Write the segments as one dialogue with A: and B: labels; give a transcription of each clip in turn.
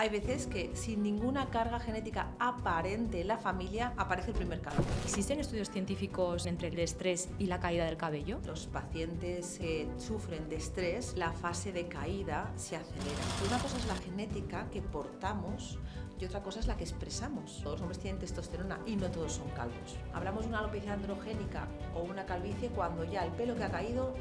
A: Hay veces que sin ninguna carga genética aparente en la familia aparece el primer calvo.
B: ¿Existen estudios científicos entre el estrés y la caída del cabello?
A: Los pacientes que sufren de estrés, la fase de caída se acelera. Una cosa es la genética que portamos y otra cosa es la que expresamos. Todos los hombres tienen testosterona y no todos son calvos. Hablamos de una alopecia androgénica o una calvicie cuando ya el pelo que ha caído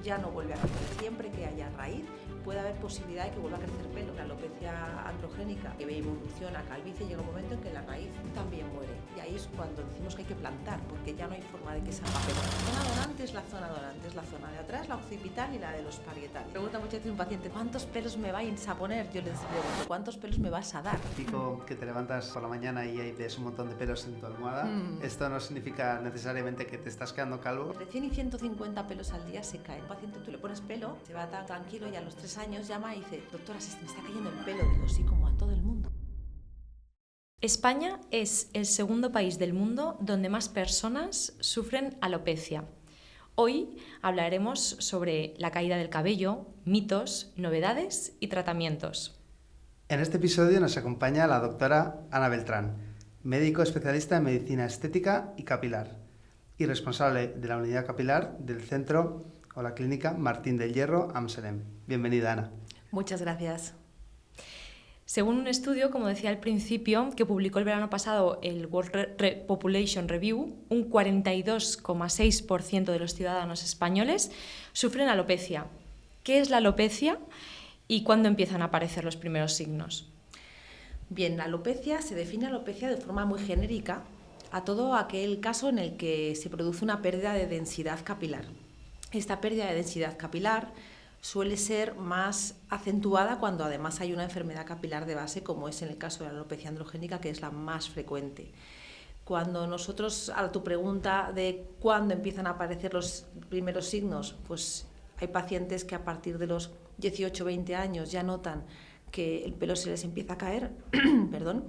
A: ya no vuelve a crecer. Siempre que haya raíz puede haber posibilidad de que vuelva a crecer pelo. La alopecia androgénica que evoluciona a calvicie llega un momento en que la raíz también muere. Y ahí es cuando decimos que hay que plantar, porque ya no hay forma de que salga pelo. La zona donante es la zona donante, es la zona de atrás, la occipital y la de los parietales. Pregunta muchas veces un paciente, ¿cuántos pelos me vais a poner? Yo les pregunto, ¿cuántos pelos me vas a dar?
C: Típico que te levantas por la mañana y ahí ves un montón de pelos en tu almohada. Esto no significa necesariamente que te estás quedando calvo.
A: Entre 100 y 150 pelos al día se caen. El paciente, tú le pones pelo, se va tan tranquilo y a los 3 años llama y dice, doctora, se me está cayendo el pelo. Digo, sí, como a todo el mundo.
B: España es el segundo país del mundo donde más personas sufren alopecia. Hoy hablaremos sobre la caída del cabello, mitos, novedades y tratamientos.
C: En este episodio nos acompaña la doctora Ana Beltrán, médico especialista en medicina estética y capilar y responsable de la unidad capilar del centro o la clínica Martín del Hierro, Amselem. Bienvenida, Ana.
A: Muchas gracias.
B: Según un estudio, como decía al principio, que publicó el verano pasado el World Population Review, un 42,6% de los ciudadanos españoles sufren alopecia. ¿Qué es la alopecia y cuándo empiezan a aparecer los primeros signos?
A: Bien, la alopecia se define alopecia de forma muy genérica a todo aquel caso en el que se produce una pérdida de densidad capilar. Esta pérdida de densidad capilar suele ser más acentuada cuando además hay una enfermedad capilar de base, como es en el caso de la alopecia androgénica, que es la más frecuente. Cuando nosotros, a tu pregunta de cuándo empiezan a aparecer los primeros signos, pues hay pacientes que a partir de los 18 o 20 años ya notan que el pelo se les empieza a caer, perdón,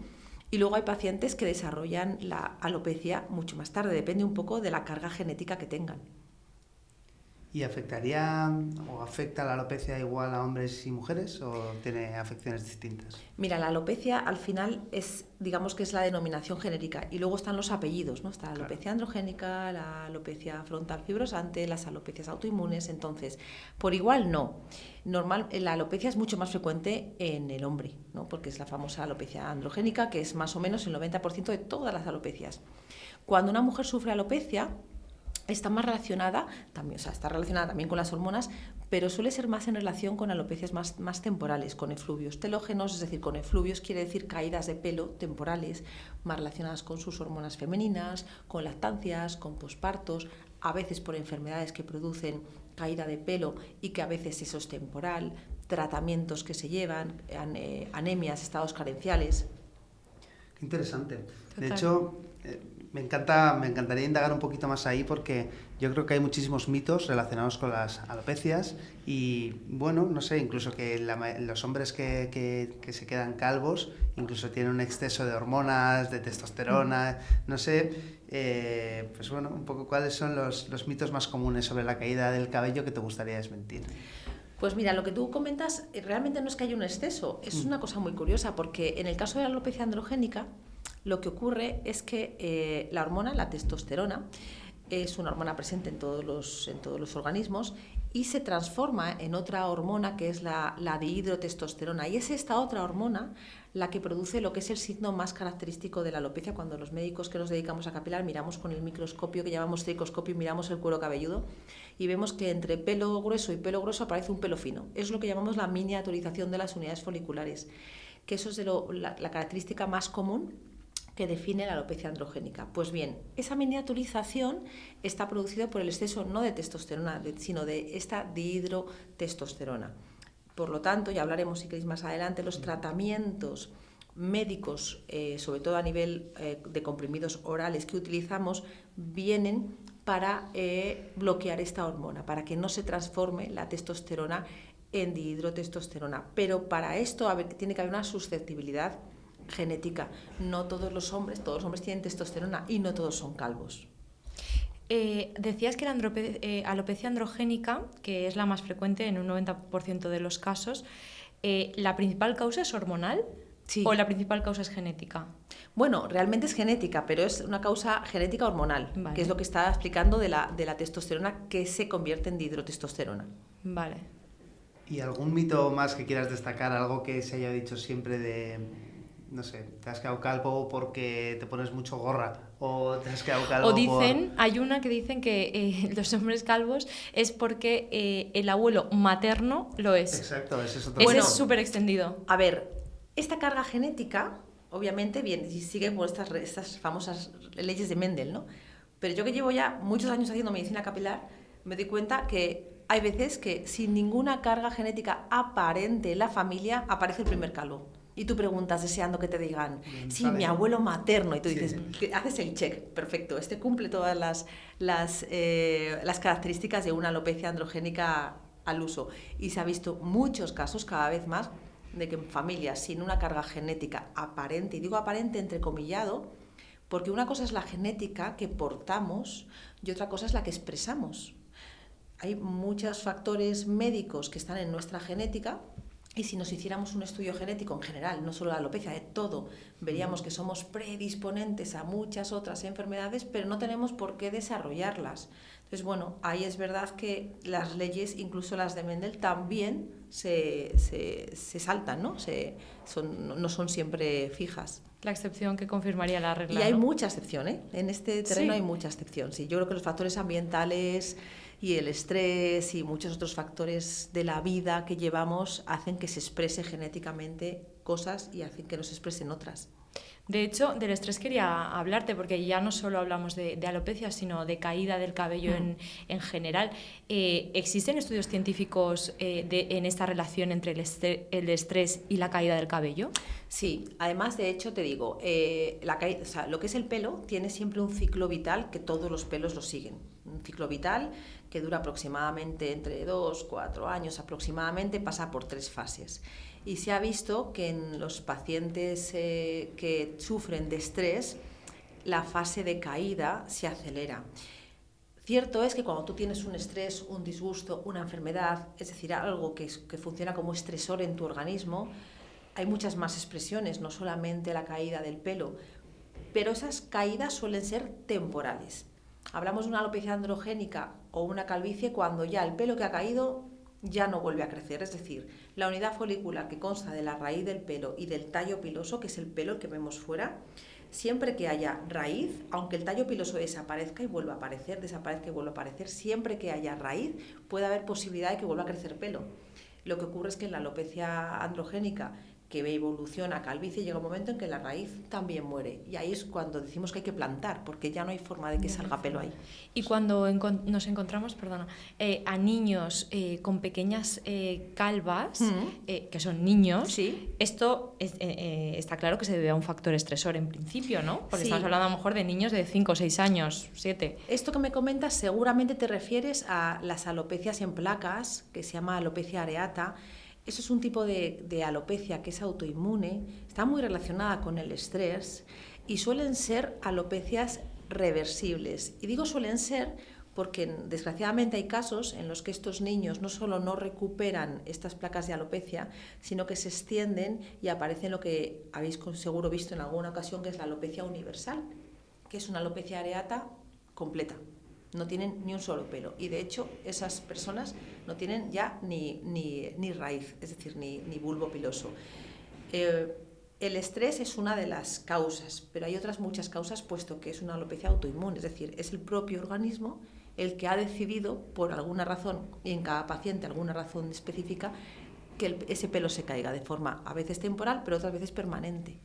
A: y luego hay pacientes que desarrollan la alopecia mucho más tarde, depende un poco de la carga genética que tengan.
C: ¿Y afectaría o afecta la alopecia igual a hombres y mujeres o tiene afecciones distintas?
A: Mira, la alopecia al final es, digamos que es la denominación genérica y luego están los apellidos, ¿no? Está la alopecia androgénica, la alopecia frontal fibrosante, las alopecias autoinmunes, entonces, por igual no. La alopecia es mucho más frecuente en el hombre, ¿no? Porque es la famosa alopecia androgénica, que es más o menos el 90% de todas las alopecias. Cuando una mujer sufre alopecia, está más relacionada, también, o sea, está relacionada también con las hormonas, pero suele ser más en relación con alopecias más temporales, con efluvios telógenos, es decir, con efluvios quiere decir caídas de pelo temporales, más relacionadas con sus hormonas femeninas, con lactancias, con pospartos, a veces por enfermedades que producen caída de pelo y que a veces eso es temporal, tratamientos que se llevan, anemias, estados carenciales.
C: Qué interesante.
B: Total.
C: De hecho, me encantaría indagar un poquito más ahí porque yo creo que hay muchísimos mitos relacionados con las alopecias y bueno, no sé, incluso que los hombres que se quedan calvos incluso tienen un exceso de hormonas, de testosterona, no sé, pues bueno, un poco cuáles son los mitos más comunes sobre la caída del cabello que te gustaría desmentir.
A: Pues mira, lo que tú comentas realmente no es que haya un exceso, es una cosa muy curiosa porque en el caso de la alopecia androgénica lo que ocurre es que la hormona, la testosterona, es una hormona presente en todos los organismos y se transforma en otra hormona que es la dihidrotestosterona. Y es esta otra hormona la que produce lo que es el signo más característico de la alopecia. Cuando los médicos que nos dedicamos a capilar miramos con el microscopio que llamamos tricoscopio y miramos el cuero cabelludo y vemos que entre pelo grueso y pelo grueso aparece un pelo fino. Es lo que llamamos la miniaturización de las unidades foliculares, que eso es la característica más común que define la alopecia androgénica. Pues bien, esa miniaturización está producida por el exceso no de testosterona, sino de esta dihidrotestosterona. Por lo tanto, ya hablaremos si queréis más adelante, los tratamientos médicos, sobre todo a nivel de comprimidos orales que utilizamos, vienen para bloquear esta hormona, para que no se transforme la testosterona en dihidrotestosterona. Pero para esto tiene que haber una susceptibilidad genética. No todos los hombres tienen testosterona y no todos son calvos.
B: Decías que la alopecia androgénica, que es la más frecuente en un 90% de los casos, ¿la principal causa es hormonal?
A: Sí.
B: ¿O la principal causa es genética?
A: Bueno, realmente es genética, pero es una causa genética hormonal,
B: Vale.
A: que es lo que estaba explicando de la testosterona que se convierte en dihidrotestosterona.
B: Vale.
C: ¿Y algún mito más que quieras destacar? Algo que se haya dicho siempre de, no sé, te has quedado calvo porque te pones mucho gorra, o te has quedado calvo
B: O dicen, hay una que dicen que los hombres calvos es porque el abuelo materno lo es.
C: Exacto, ese es otro.
B: Ese
A: Bueno,
B: es súper extendido.
A: A ver, esta carga genética, obviamente, bien, y sigue por estas famosas leyes de Mendel, ¿no? Pero yo que llevo ya muchos años haciendo medicina capilar, me doy cuenta que hay veces que sin ninguna carga genética aparente en la familia aparece el primer calvo. Y tú preguntas deseando que te digan, sí,
C: Vale.
A: mi abuelo materno, y tú
C: Sí.
A: dices, haces el check, perfecto, este cumple todas las características de una alopecia androgénica al uso. Y se ha visto muchos casos, cada vez más, de que en familias sin una carga genética aparente, y digo aparente entrecomillado, porque una cosa es la genética que portamos y otra cosa es la que expresamos. Hay muchos factores médicos que están en nuestra genética, y si nos hiciéramos un estudio genético en general, no solo la alopecia, de todo, veríamos que somos predisponentes a muchas otras enfermedades, pero no tenemos por qué desarrollarlas. Entonces, bueno, ahí es verdad que las leyes, incluso las de Mendel, también se saltan, ¿no? No son siempre fijas.
B: La excepción que confirmaría la regla.
A: Y hay
B: ¿no?
A: mucha excepción, ¿eh? En este terreno
B: Sí.
A: hay mucha excepción, sí. Yo creo que los factores ambientales y el estrés y muchos otros factores de la vida que llevamos hacen que se exprese genéticamente cosas y hacen que no se expresen otras.
B: De hecho, del estrés quería hablarte, porque ya no solo hablamos de alopecia, sino de caída del cabello en general. ¿Existen estudios científicos en esta relación entre el estrés y la caída del cabello?
A: Sí, además, de hecho, te digo, o sea, lo que es el pelo tiene siempre un ciclo vital que todos los pelos lo siguen. Un ciclo vital que dura aproximadamente entre 2, 4 años aproximadamente, pasa por 3 fases. Y se ha visto que en los pacientes que sufren de estrés, la fase de caída se acelera. Cierto es que cuando tú tienes un estrés, un disgusto, una enfermedad, es decir, algo que funciona como estresor en tu organismo, hay muchas más expresiones, no solamente la caída del pelo, pero esas caídas suelen ser temporales. Hablamos de una alopecia androgénica o una calvicie cuando ya el pelo que ha caído ya no vuelve a crecer, es decir, la unidad folicular que consta de la raíz del pelo y del tallo piloso, que es el pelo que vemos fuera, siempre que haya raíz, aunque el tallo piloso desaparezca y vuelva a aparecer, desaparezca y vuelva a aparecer, siempre que haya raíz puede haber posibilidad de que vuelva a crecer pelo. Lo que ocurre es que en la alopecia androgénica, que evoluciona a calvicie, llega un momento en que la raíz también muere. Y ahí es cuando decimos que hay que plantar, porque ya no hay forma de que salga pelo ahí.
B: Y cuando nos encontramos, a niños con pequeñas calvas, que son niños,
A: Sí.
B: esto está claro que se debe a un factor estresor en principio, ¿no? Porque
A: Sí.
B: estamos hablando a lo mejor de niños de 5 o 6 años, 7.
A: Esto que me comentas seguramente te refieres a las alopecias en placas, que se llama alopecia areata. Eso es un tipo de alopecia que es autoinmune, está muy relacionada con el estrés y suelen ser alopecias reversibles. Y digo suelen ser porque desgraciadamente hay casos en los que estos niños no solo no recuperan estas placas de alopecia, sino que se extienden y aparecen lo que habéis seguro visto en alguna ocasión, que es la alopecia universal, que es una alopecia areata completa. No tienen ni un solo pelo y de hecho esas personas no tienen ya ni raíz, es decir, ni bulbo piloso. El estrés es una de las causas, pero hay otras muchas causas, puesto que es una alopecia autoinmune, es decir, es el propio organismo el que ha decidido por alguna razón, y en cada paciente alguna razón específica, que ese pelo se caiga de forma a veces temporal, pero otras veces permanente.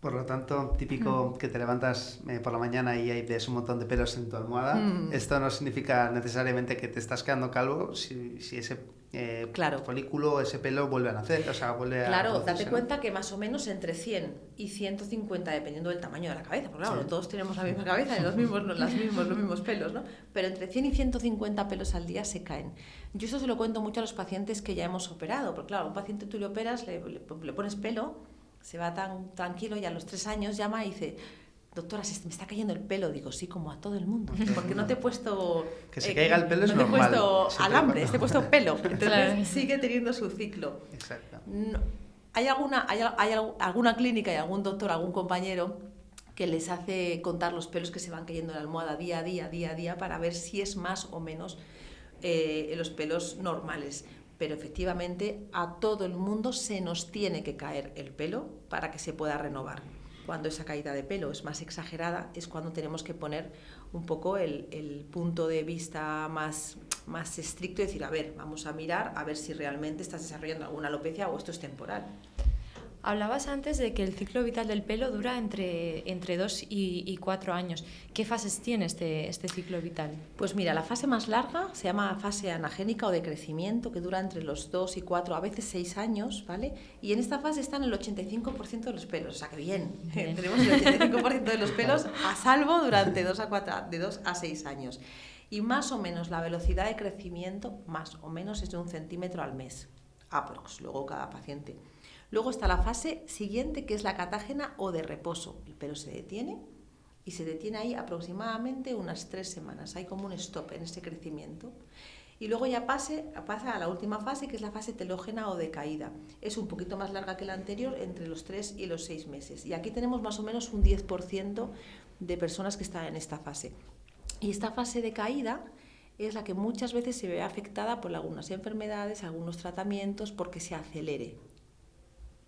C: Por lo tanto, típico que te levantas por la mañana y ves un montón de pelos en tu almohada. Esto no significa necesariamente que te estás quedando calvo si ese
A: claro.
C: folículo, ese pelo vuelve a nacer, o sea, vuelve
A: claro,
C: a producirse,
A: date cuenta que más o menos entre 100 y 150, dependiendo del tamaño de la cabeza, porque claro,
C: sí.
A: todos tenemos la misma cabeza y los mismos pelos, ¿no? Pero entre 100 y 150 pelos al día se caen. Yo eso se lo cuento mucho a los pacientes que ya hemos operado, porque claro, a un paciente tú le operas, le pones pelo, se va tan tranquilo y a los 3 años llama y dice: doctora, se me está cayendo el pelo. Digo, sí, como a todo el mundo, porque no te he puesto...
C: Que se caiga el pelo es
A: no
C: normal.
A: No te he puesto alambres, te he puesto pelo. Entonces
B: Claro.
A: sigue teniendo su ciclo.
C: Exacto.
A: No, alguna clínica y algún doctor, algún compañero que les hace contar los pelos que se van cayendo en la almohada día a día para ver si es más o menos los pelos normales. Pero efectivamente a todo el mundo se nos tiene que caer el pelo para que se pueda renovar. Cuando esa caída de pelo es más exagerada es cuando tenemos que poner un poco el punto de vista más estricto y decir, a ver, vamos a mirar a ver si realmente estás desarrollando alguna alopecia o esto es temporal.
B: Hablabas antes de que el ciclo vital del pelo dura entre 2 y 4 años. ¿Qué fases tiene este ciclo vital?
A: Pues mira, la fase más larga se llama fase anagénica o de crecimiento, que dura entre los 2 y 4, a veces 6 años, ¿vale? Y en esta fase están el 85% de los pelos, o sea que bien. Tenemos el 85% de los pelos a salvo durante de 2 a 6 años. Y más o menos la velocidad de crecimiento, más o menos, es de 1 centímetro al mes, aprox, luego cada paciente. Luego está la fase siguiente, que es la catágena o de reposo. El pelo se detiene y se detiene ahí aproximadamente unas 3 semanas. Hay como un stop en ese crecimiento. Y luego ya pasa a la última fase, que es la fase telógena o de caída. Es un poquito más larga que la anterior, entre los 3 y los 6 meses. Y aquí tenemos más o menos un 10% de personas que están en esta fase. Y esta fase de caída es la que muchas veces se ve afectada por algunas enfermedades, algunos tratamientos, porque se acelere.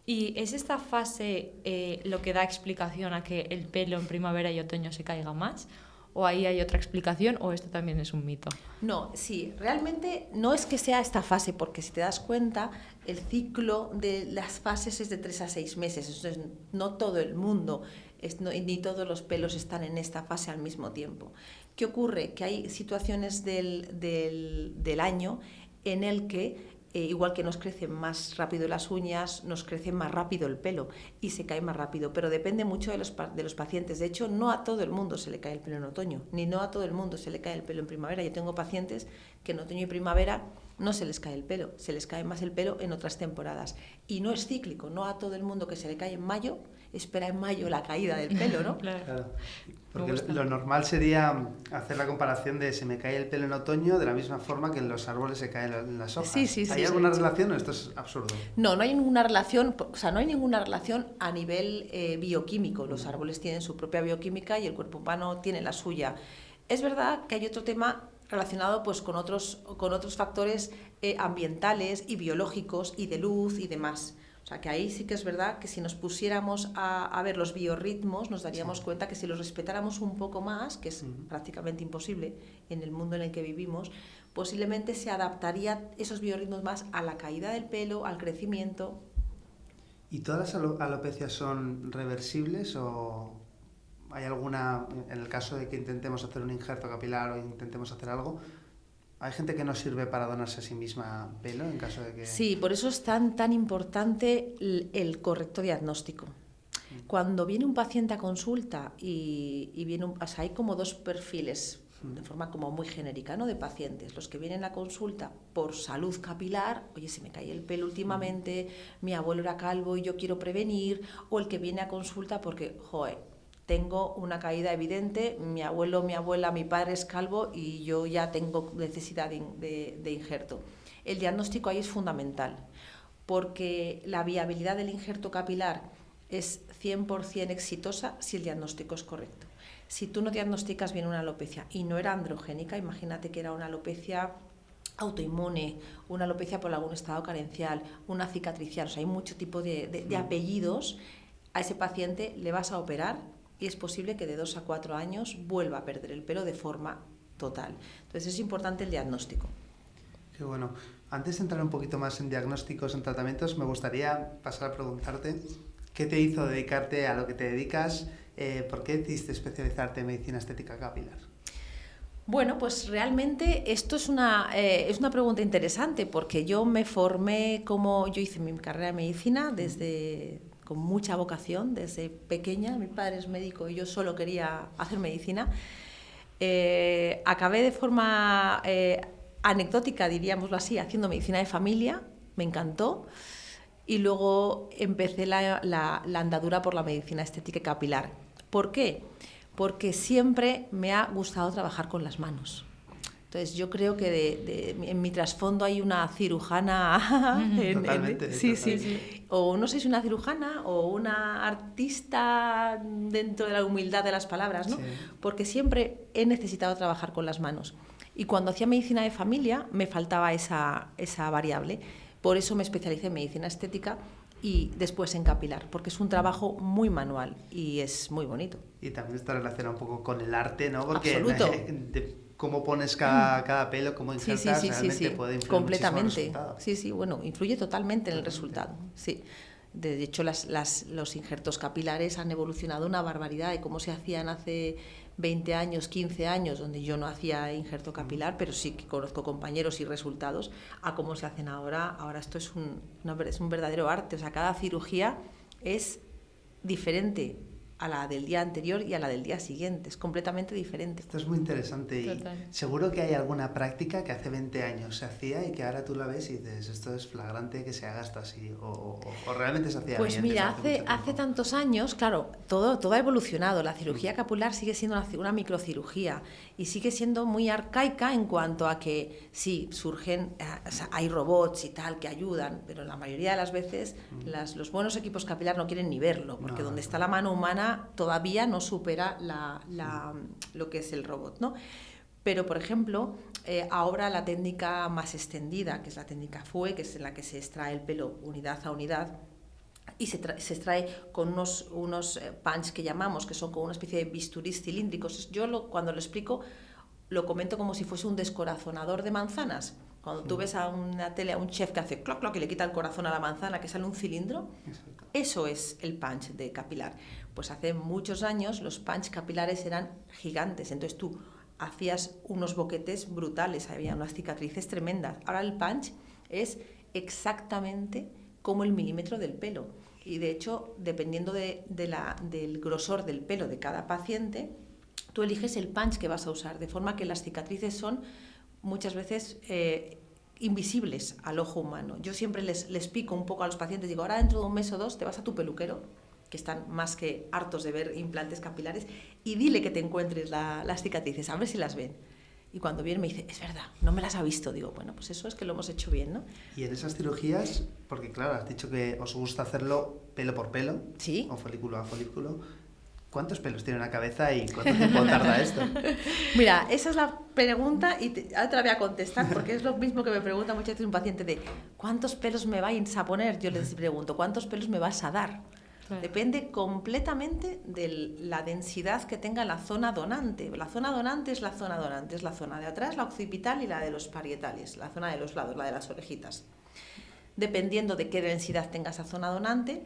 B: ¿Y es esta fase lo que da explicación a que el pelo en primavera y otoño se caiga más? ¿O ahí hay otra explicación o esto también es un mito?
A: No, sí, realmente no es que sea esta fase, porque si te das cuenta, el ciclo de las fases es de 3 a 6 meses, entonces no todo el mundo, ni todos los pelos están en esta fase al mismo tiempo. ¿Qué ocurre? Que hay situaciones del año en el que igual que nos crecen más rápido las uñas, nos crece más rápido el pelo y se cae más rápido, pero depende mucho de los pacientes. De hecho, no a todo el mundo se le cae el pelo en otoño, ni no a todo el mundo se le cae el pelo en primavera. Yo tengo pacientes que en otoño y primavera no se les cae el pelo, se les cae más el pelo en otras temporadas. Y no es cíclico, no a todo el mundo que se le cae en mayo, espera en mayo la caída del pelo, ¿no?
C: Claro. Porque lo normal sería hacer la comparación de se me cae el pelo en otoño de la misma forma que en los árboles se caen las hojas.
A: Sí,
C: ¿Hay alguna relación o esto es absurdo?
A: No hay ninguna relación, no hay ninguna relación a nivel bioquímico. Los árboles tienen su propia bioquímica y el cuerpo humano tiene la suya. Es verdad que hay otro tema relacionado pues con otros factores ambientales y biológicos y de luz y demás. O sea, que ahí sí que es verdad que si nos pusiéramos a ver los biorritmos, nos daríamos cuenta que si los respetáramos un poco más, que es prácticamente imposible en el mundo en el que vivimos, posiblemente se adaptaría esos biorritmos más a la caída del pelo, al crecimiento.
C: ¿Y todas las alopecias son reversibles o hay alguna, en el caso de que intentemos hacer un injerto capilar o intentemos hacer algo, ¿hay gente que no sirve para donarse a sí misma pelo en caso de que...?
A: Sí, por eso es tan importante el correcto diagnóstico. Cuando viene un paciente a consulta y viene hay como 2 perfiles, de forma como muy genérica, ¿no?, de pacientes. Los que vienen a consulta por salud capilar, oye, se me cae el pelo últimamente, mi abuelo era calvo y yo quiero prevenir, o el que viene a consulta porque, tengo una caída evidente, mi abuelo, mi abuela, mi padre es calvo y yo ya tengo necesidad de injerto. El diagnóstico ahí es fundamental, porque la viabilidad del injerto capilar es 100% exitosa si el diagnóstico es correcto. Si tú no diagnosticas bien una alopecia y no era androgénica, imagínate que era una alopecia autoinmune, una alopecia por algún estado carencial, una cicatricial, o sea, hay mucho tipo de apellidos, a ese paciente le vas a operar y es posible que de 2 a 4 años vuelva a perder el pelo de forma total. Entonces es importante el diagnóstico.
C: Qué bueno. Antes de entrar un poquito más en diagnósticos, en tratamientos, me gustaría pasar a preguntarte ¿qué te hizo dedicarte a lo que te dedicas? ¿Por qué decidiste especializarte en medicina estética capilar?
A: Bueno, pues realmente esto es una pregunta interesante, porque yo me formé yo hice mi carrera de medicina con mucha vocación desde pequeña. Mi padre es médico y yo solo quería hacer medicina. Acabé de forma anecdótica, diríamoslo así, haciendo medicina de familia, me encantó, y luego empecé la andadura por la medicina estética y capilar. ¿Por qué? Porque siempre me ha gustado trabajar con las manos. Entonces yo creo que en mi trasfondo hay una cirujana.
C: Totalmente.
A: Sí. O no sé si una cirujana o una artista dentro de la humildad de las palabras, ¿no? Sí. Porque siempre he necesitado trabajar con las manos. Y cuando hacía medicina de familia me faltaba esa variable. Por eso me especialicé en medicina estética y después en capilar, porque es un trabajo muy manual y es muy bonito.
C: Y también está relacionado un poco con el arte, ¿no? Porque
A: absoluto.
C: Cómo pones cada pelo, cómo insertas, realmente puede influir
A: completamente.
C: Muchísimo en el resultado.
A: Sí, bueno, influye totalmente en el resultado, sí. De hecho, los injertos capilares han evolucionado una barbaridad de cómo se hacían hace 20 años, 15 años, donde yo no hacía injerto capilar, pero sí que conozco compañeros y resultados, a cómo se hacen ahora. Ahora esto es un verdadero arte, o sea, cada cirugía es diferente a la del día anterior y a la del día siguiente, es completamente diferente.
C: Esto es muy interesante. Total. Y seguro que hay alguna práctica que hace 20 años se hacía y que ahora tú la ves y dices, esto es flagrante que se haga esto así, o realmente se hacía
A: pues
C: bien.
A: Pues mira, hace tantos años, claro, todo ha evolucionado, la cirugía capilar sigue siendo una microcirugía y sigue siendo muy arcaica en cuanto a que sí, surgen, o sea, hay robots y tal que ayudan, pero la mayoría de las veces los buenos equipos capilar no quieren ni verlo, porque donde está la mano humana todavía no supera lo que es el robot, ¿no? Pero, por ejemplo, ahora la técnica más extendida, que es la técnica FUE, que es en la que se extrae el pelo unidad a unidad, y se extrae con unos punch que llamamos, que son como una especie de bisturís cilíndricos. Yo cuando lo explico, lo comento como si fuese un descorazonador de manzanas. Cuando tú ves a una tele a un chef que hace cloc, cloc y le quita el corazón a la manzana, que sale un cilindro, exacto. Eso es el punch de capilar. Pues hace muchos años los punch capilares eran gigantes, entonces tú hacías unos boquetes brutales, había unas cicatrices tremendas. Ahora el punch es exactamente como el milímetro del pelo. Y de hecho, dependiendo del grosor del pelo de cada paciente, tú eliges el punch que vas a usar, de forma que las cicatrices son muchas veces invisibles al ojo humano. Yo siempre les pico un poco a los pacientes, digo, ahora dentro de un mes o dos te vas a tu peluquero, que están más que hartos de ver implantes capilares, y dile que te encuentres las cicatrices, a ver si las ven. Y cuando viene me dice, es verdad, no me las ha visto. Digo, bueno, pues eso es que lo hemos hecho bien, ¿no?
C: Y en esas cirugías, porque claro, has dicho que os gusta hacerlo pelo por pelo,
A: ¿sí?
C: O folículo a folículo. ¿Cuántos pelos tiene una cabeza y cuánto tiempo tarda esto?
A: Mira, esa es la pregunta y ahora te la voy a contestar porque es lo mismo que me pregunta muchas veces un paciente de ¿cuántos pelos me vais a poner? Yo les pregunto, ¿cuántos pelos me vas a dar? Claro. Depende completamente de la densidad que tenga la zona donante. La zona donante es la zona donante, es la zona de atrás, la occipital y la de los parietales, la zona de los lados, la de las orejitas. Dependiendo de qué densidad tenga esa zona donante,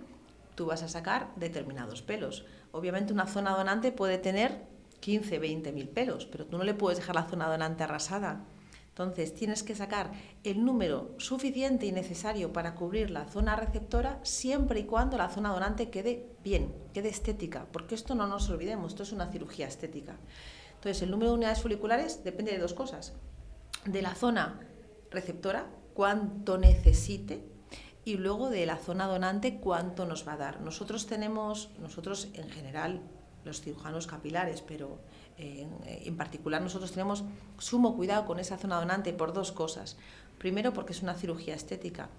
A: tú vas a sacar determinados pelos. Obviamente una zona donante puede tener 15, 20.000 pelos, pero tú no le puedes dejar la zona donante arrasada. Entonces tienes que sacar el número suficiente y necesario para cubrir la zona receptora siempre y cuando la zona donante quede bien, quede estética, porque esto no nos olvidemos, esto es una cirugía estética. Entonces el número de unidades foliculares depende de dos cosas, de la zona receptora, cuánto necesite, y luego de la zona donante cuánto nos va a dar. Nosotros en general, los cirujanos capilares, pero en particular nosotros tenemos sumo cuidado con esa zona donante por dos cosas. Primero, porque es una cirugía estética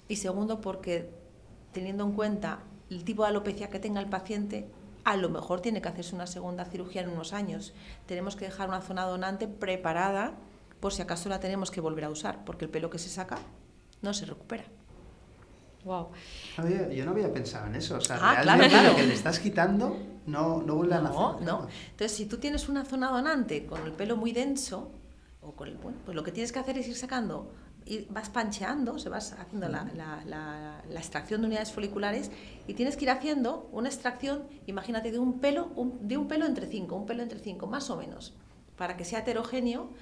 A: y segundo, porque teniendo en cuenta el tipo de alopecia que tenga el paciente, a lo mejor tiene que hacerse una segunda cirugía en unos años. Tenemos que dejar una zona donante preparada por si acaso la tenemos que volver a usar, porque el pelo que se saca no se recupera.
B: Wow.
C: Yo no había pensado en eso. O sea,
A: realmente
C: claro. Lo que le estás quitando no vuelve a nacer.
A: No. Entonces, si tú tienes una zona donante con el pelo muy denso, o con pues lo que tienes que hacer es ir sacando, y vas pancheando, se vas haciendo la extracción de unidades foliculares y tienes que ir haciendo una extracción, imagínate, de un pelo entre 5, más o menos, para que sea heterogéneo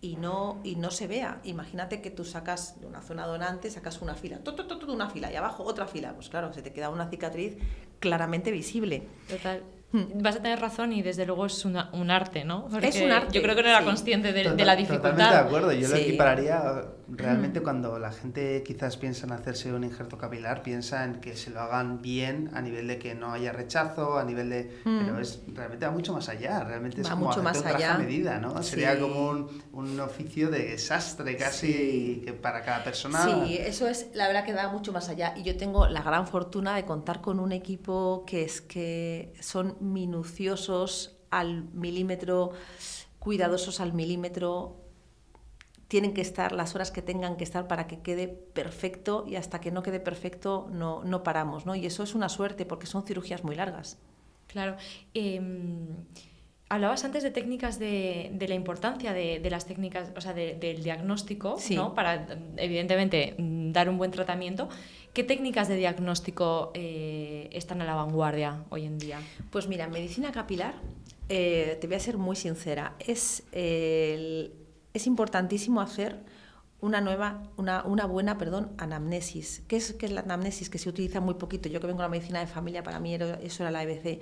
A: y no se vea. Imagínate que tú sacas de una zona donante, sacas una fila, una fila y abajo otra fila, pues claro, se te queda una cicatriz claramente visible.
B: Total. Vas a tener razón y desde luego es un arte, ¿no? Porque
A: es un arte.
B: Yo creo que no era
A: sí.
B: consciente de la dificultad.
C: Totalmente de acuerdo. Yo lo
A: Sí.
C: equipararía realmente cuando la gente quizás piensa en hacerse un injerto capilar, piensa en que se lo hagan bien a nivel de que no haya rechazo, a nivel de... Pero realmente va mucho más allá. Realmente es
A: Va
C: como
A: mucho
C: hacerte
A: más
C: un traje
A: allá.
C: a medida, ¿no?
A: Sí.
C: Sería como un oficio de sastre casi
A: Sí.
C: que para cada persona...
A: Sí, eso es, la verdad que va mucho más allá. Y yo tengo la gran fortuna de contar con un equipo que son minuciosos al milímetro, cuidadosos al milímetro. Tienen que estar las horas que tengan que estar para que quede perfecto, y hasta que no quede perfecto no paramos, ¿no? Y eso es una suerte porque son cirugías muy largas.
B: Claro. Hablabas antes de técnicas de la importancia de las técnicas, o sea, del diagnóstico,
A: Sí.
B: ¿no? Para, evidentemente, dar un buen tratamiento. ¿Qué técnicas de diagnóstico están a la vanguardia hoy en día?
A: Pues mira, en medicina capilar, te voy a ser muy sincera, es importantísimo hacer una buena anamnesis. ¿Qué es la anamnesis? Que se utiliza muy poquito. Yo que vengo de la medicina de familia, para mí eso era la EBC.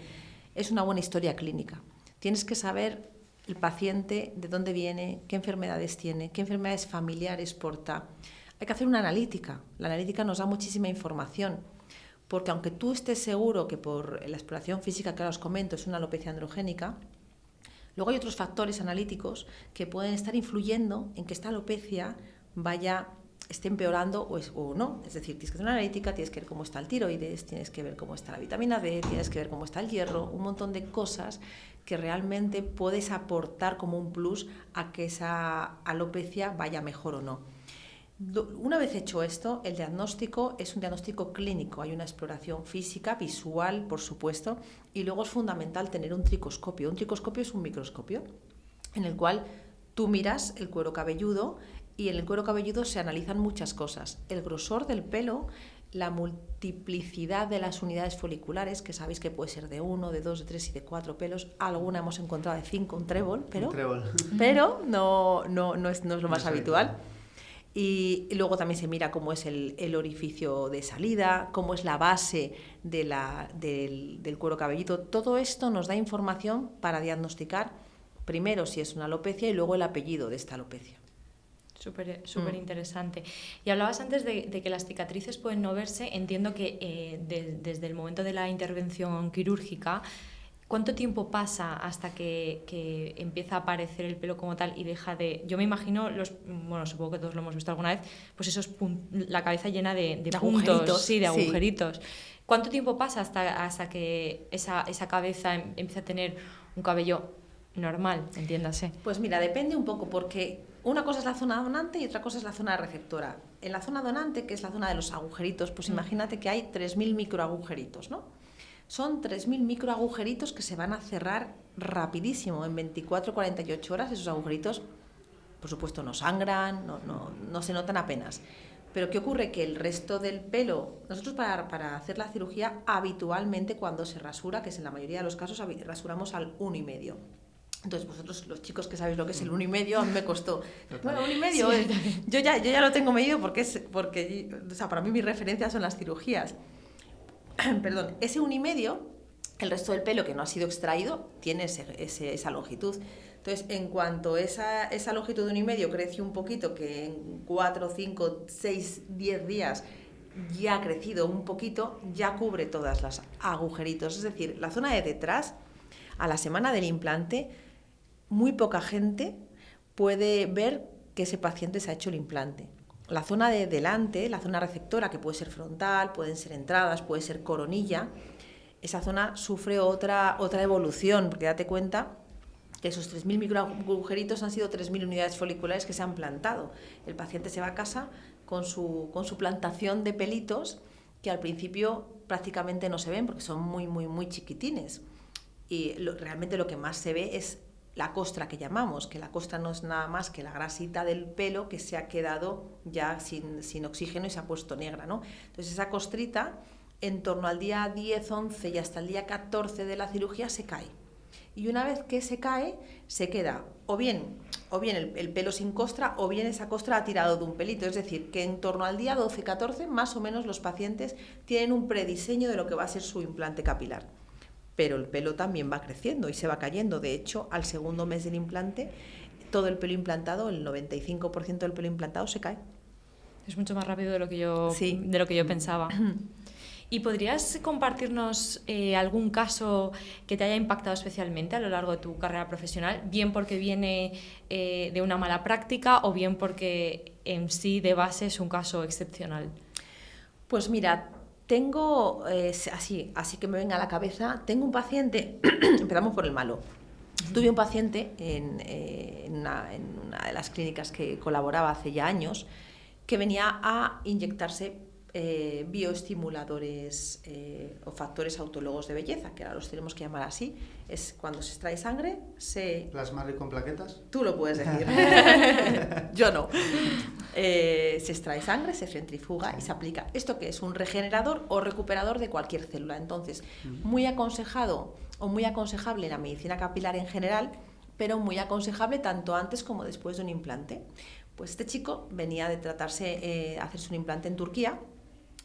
A: Es una buena historia clínica. Tienes que saber el paciente de dónde viene, qué enfermedades tiene, qué enfermedades familiares porta. Hay que hacer una analítica. La analítica nos da muchísima información, porque aunque tú estés seguro que por la exploración física que ahora os comento es una alopecia androgénica, luego hay otros factores analíticos que pueden estar influyendo en que esta alopecia esté empeorando o no. Es decir, tienes que hacer una analítica, tienes que ver cómo está el tiroides, tienes que ver cómo está la vitamina D, tienes que ver cómo está el hierro, un montón de cosas que realmente puedes aportar como un plus a que esa alopecia vaya mejor o no. Una vez hecho esto, el diagnóstico es un diagnóstico clínico. Hay una exploración física, visual, por supuesto, y luego es fundamental tener un tricoscopio. Un tricoscopio es un microscopio en el cual tú miras el cuero cabelludo, y en el cuero cabelludo se analizan muchas cosas. El grosor del pelo, la multiplicidad de las unidades foliculares, que sabéis que puede ser de 1, de 2, de 3 y de 4 pelos. Alguna hemos encontrado de 5, un trébol, pero no es lo más habitual. Y luego también se mira cómo es el orificio de salida, cómo es la base del cuero cabelludo. Todo esto nos da información para diagnosticar primero si es una alopecia y luego el apellido de esta alopecia.
B: Súper interesante. Y hablabas antes de que las cicatrices pueden no verse. Entiendo que desde el momento de la intervención quirúrgica, ¿cuánto tiempo pasa hasta que empieza a aparecer el pelo como tal y deja de...? Yo me imagino, supongo que todos lo hemos visto alguna vez, pues la cabeza llena de puntos,
A: agujeritos.
B: Sí, de agujeritos. ¿Cuánto tiempo pasa hasta que esa cabeza empieza a tener un cabello normal, entiéndase?
A: Pues mira, depende un poco, porque una cosa es la zona donante y otra cosa es la zona receptora. En la zona donante, que es la zona de los agujeritos, pues imagínate que hay 3.000 microagujeritos, ¿no? Son 3.000 microagujeritos que se van a cerrar rapidísimo, en 24-48 horas. Esos agujeritos, por supuesto, no sangran, no se notan apenas. Pero ¿qué ocurre? Que el resto del pelo, nosotros para hacer la cirugía, habitualmente cuando se rasura, que es en la mayoría de los casos, rasuramos al 1,5. Entonces, vosotros, los chicos que sabéis lo que es el 1,5, a mí me costó. Bueno, 1,5, sí. yo ya lo tengo medido porque o sea, para mí mi referencia son las cirugías. Perdón, ese 1,5, el resto del pelo que no ha sido extraído, tiene esa longitud. Entonces, en cuanto esa longitud de 1,5 crece un poquito, que en 4, 5, 6, 10 días ya ha crecido un poquito, ya cubre todas las agujeritos. Es decir, la zona de detrás, a la semana del implante, muy poca gente puede ver que ese paciente se ha hecho el implante. La zona de delante, la zona receptora, que puede ser frontal, pueden ser entradas, puede ser coronilla, esa zona sufre otra evolución, porque date cuenta que esos 3.000 microagujeritos han sido 3.000 unidades foliculares que se han plantado. El paciente se va a casa con su plantación de pelitos, que al principio prácticamente no se ven porque son muy, muy, muy chiquitines. Y realmente lo que más se ve es la costra, que llamamos, que la costra no es nada más que la grasita del pelo que se ha quedado ya sin oxígeno y se ha puesto negra, ¿no? Entonces esa costrita, en torno al día 10, 11 y hasta el día 14 de la cirugía se cae. Y una vez que se cae, se queda o bien el pelo sin costra, o bien esa costra ha tirado de un pelito. Es decir, que en torno al día 12, 14, más o menos los pacientes tienen un prediseño de lo que va a ser su implante capilar. pero el pelo también va creciendo y se va cayendo. De hecho, al segundo mes del implante, todo el pelo implantado, el 95% del pelo implantado se cae.
B: Es mucho más rápido de lo que yo pensaba. ¿Y podrías compartirnos algún caso que te haya impactado especialmente a lo largo de tu carrera profesional? Bien porque viene de una mala práctica o bien porque en sí de base es un caso excepcional.
A: Pues mira, tengo, así que me venga a la cabeza, tengo un paciente, empezamos por el malo. Tuve un paciente en una de las clínicas que colaboraba hace ya años que venía a inyectarse bioestimuladores o factores autólogos de belleza, que ahora los tenemos que llamar así. Es cuando se extrae sangre,
C: ¿Plasmar con plaquetas?
A: Tú lo puedes decir. Yo no. Se extrae sangre, se centrifuga y se aplica. ¿Esto qué es? Un regenerador o recuperador de cualquier célula. Entonces, muy aconsejado o muy aconsejable en la medicina capilar en general, pero muy aconsejable tanto antes como después de un implante. Pues este chico venía de hacerse un implante en Turquía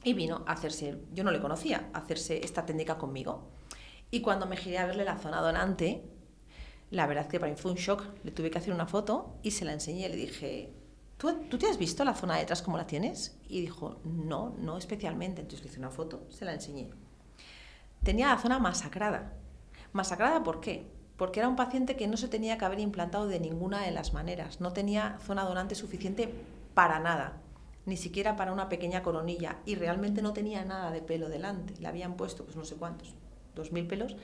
A: y vino a hacerse, yo no le conocía, a hacerse esta técnica conmigo. Y cuando me giré a verle la zona donante, la verdad que para mí fue un shock. Le tuve que hacer una foto y se la enseñé. Le dije, ¿tú te has visto la zona de detrás cómo la tienes? Y dijo, no especialmente. Entonces le hice una foto, se la enseñé. Tenía la zona masacrada. ¿Masacrada por qué? Porque era un paciente que no se tenía que haber implantado de ninguna de las maneras. No tenía zona donante suficiente para nada, ni siquiera para una pequeña coronilla. Y realmente no tenía nada de pelo delante. Le habían puesto, pues no sé cuántos, 2000 pelos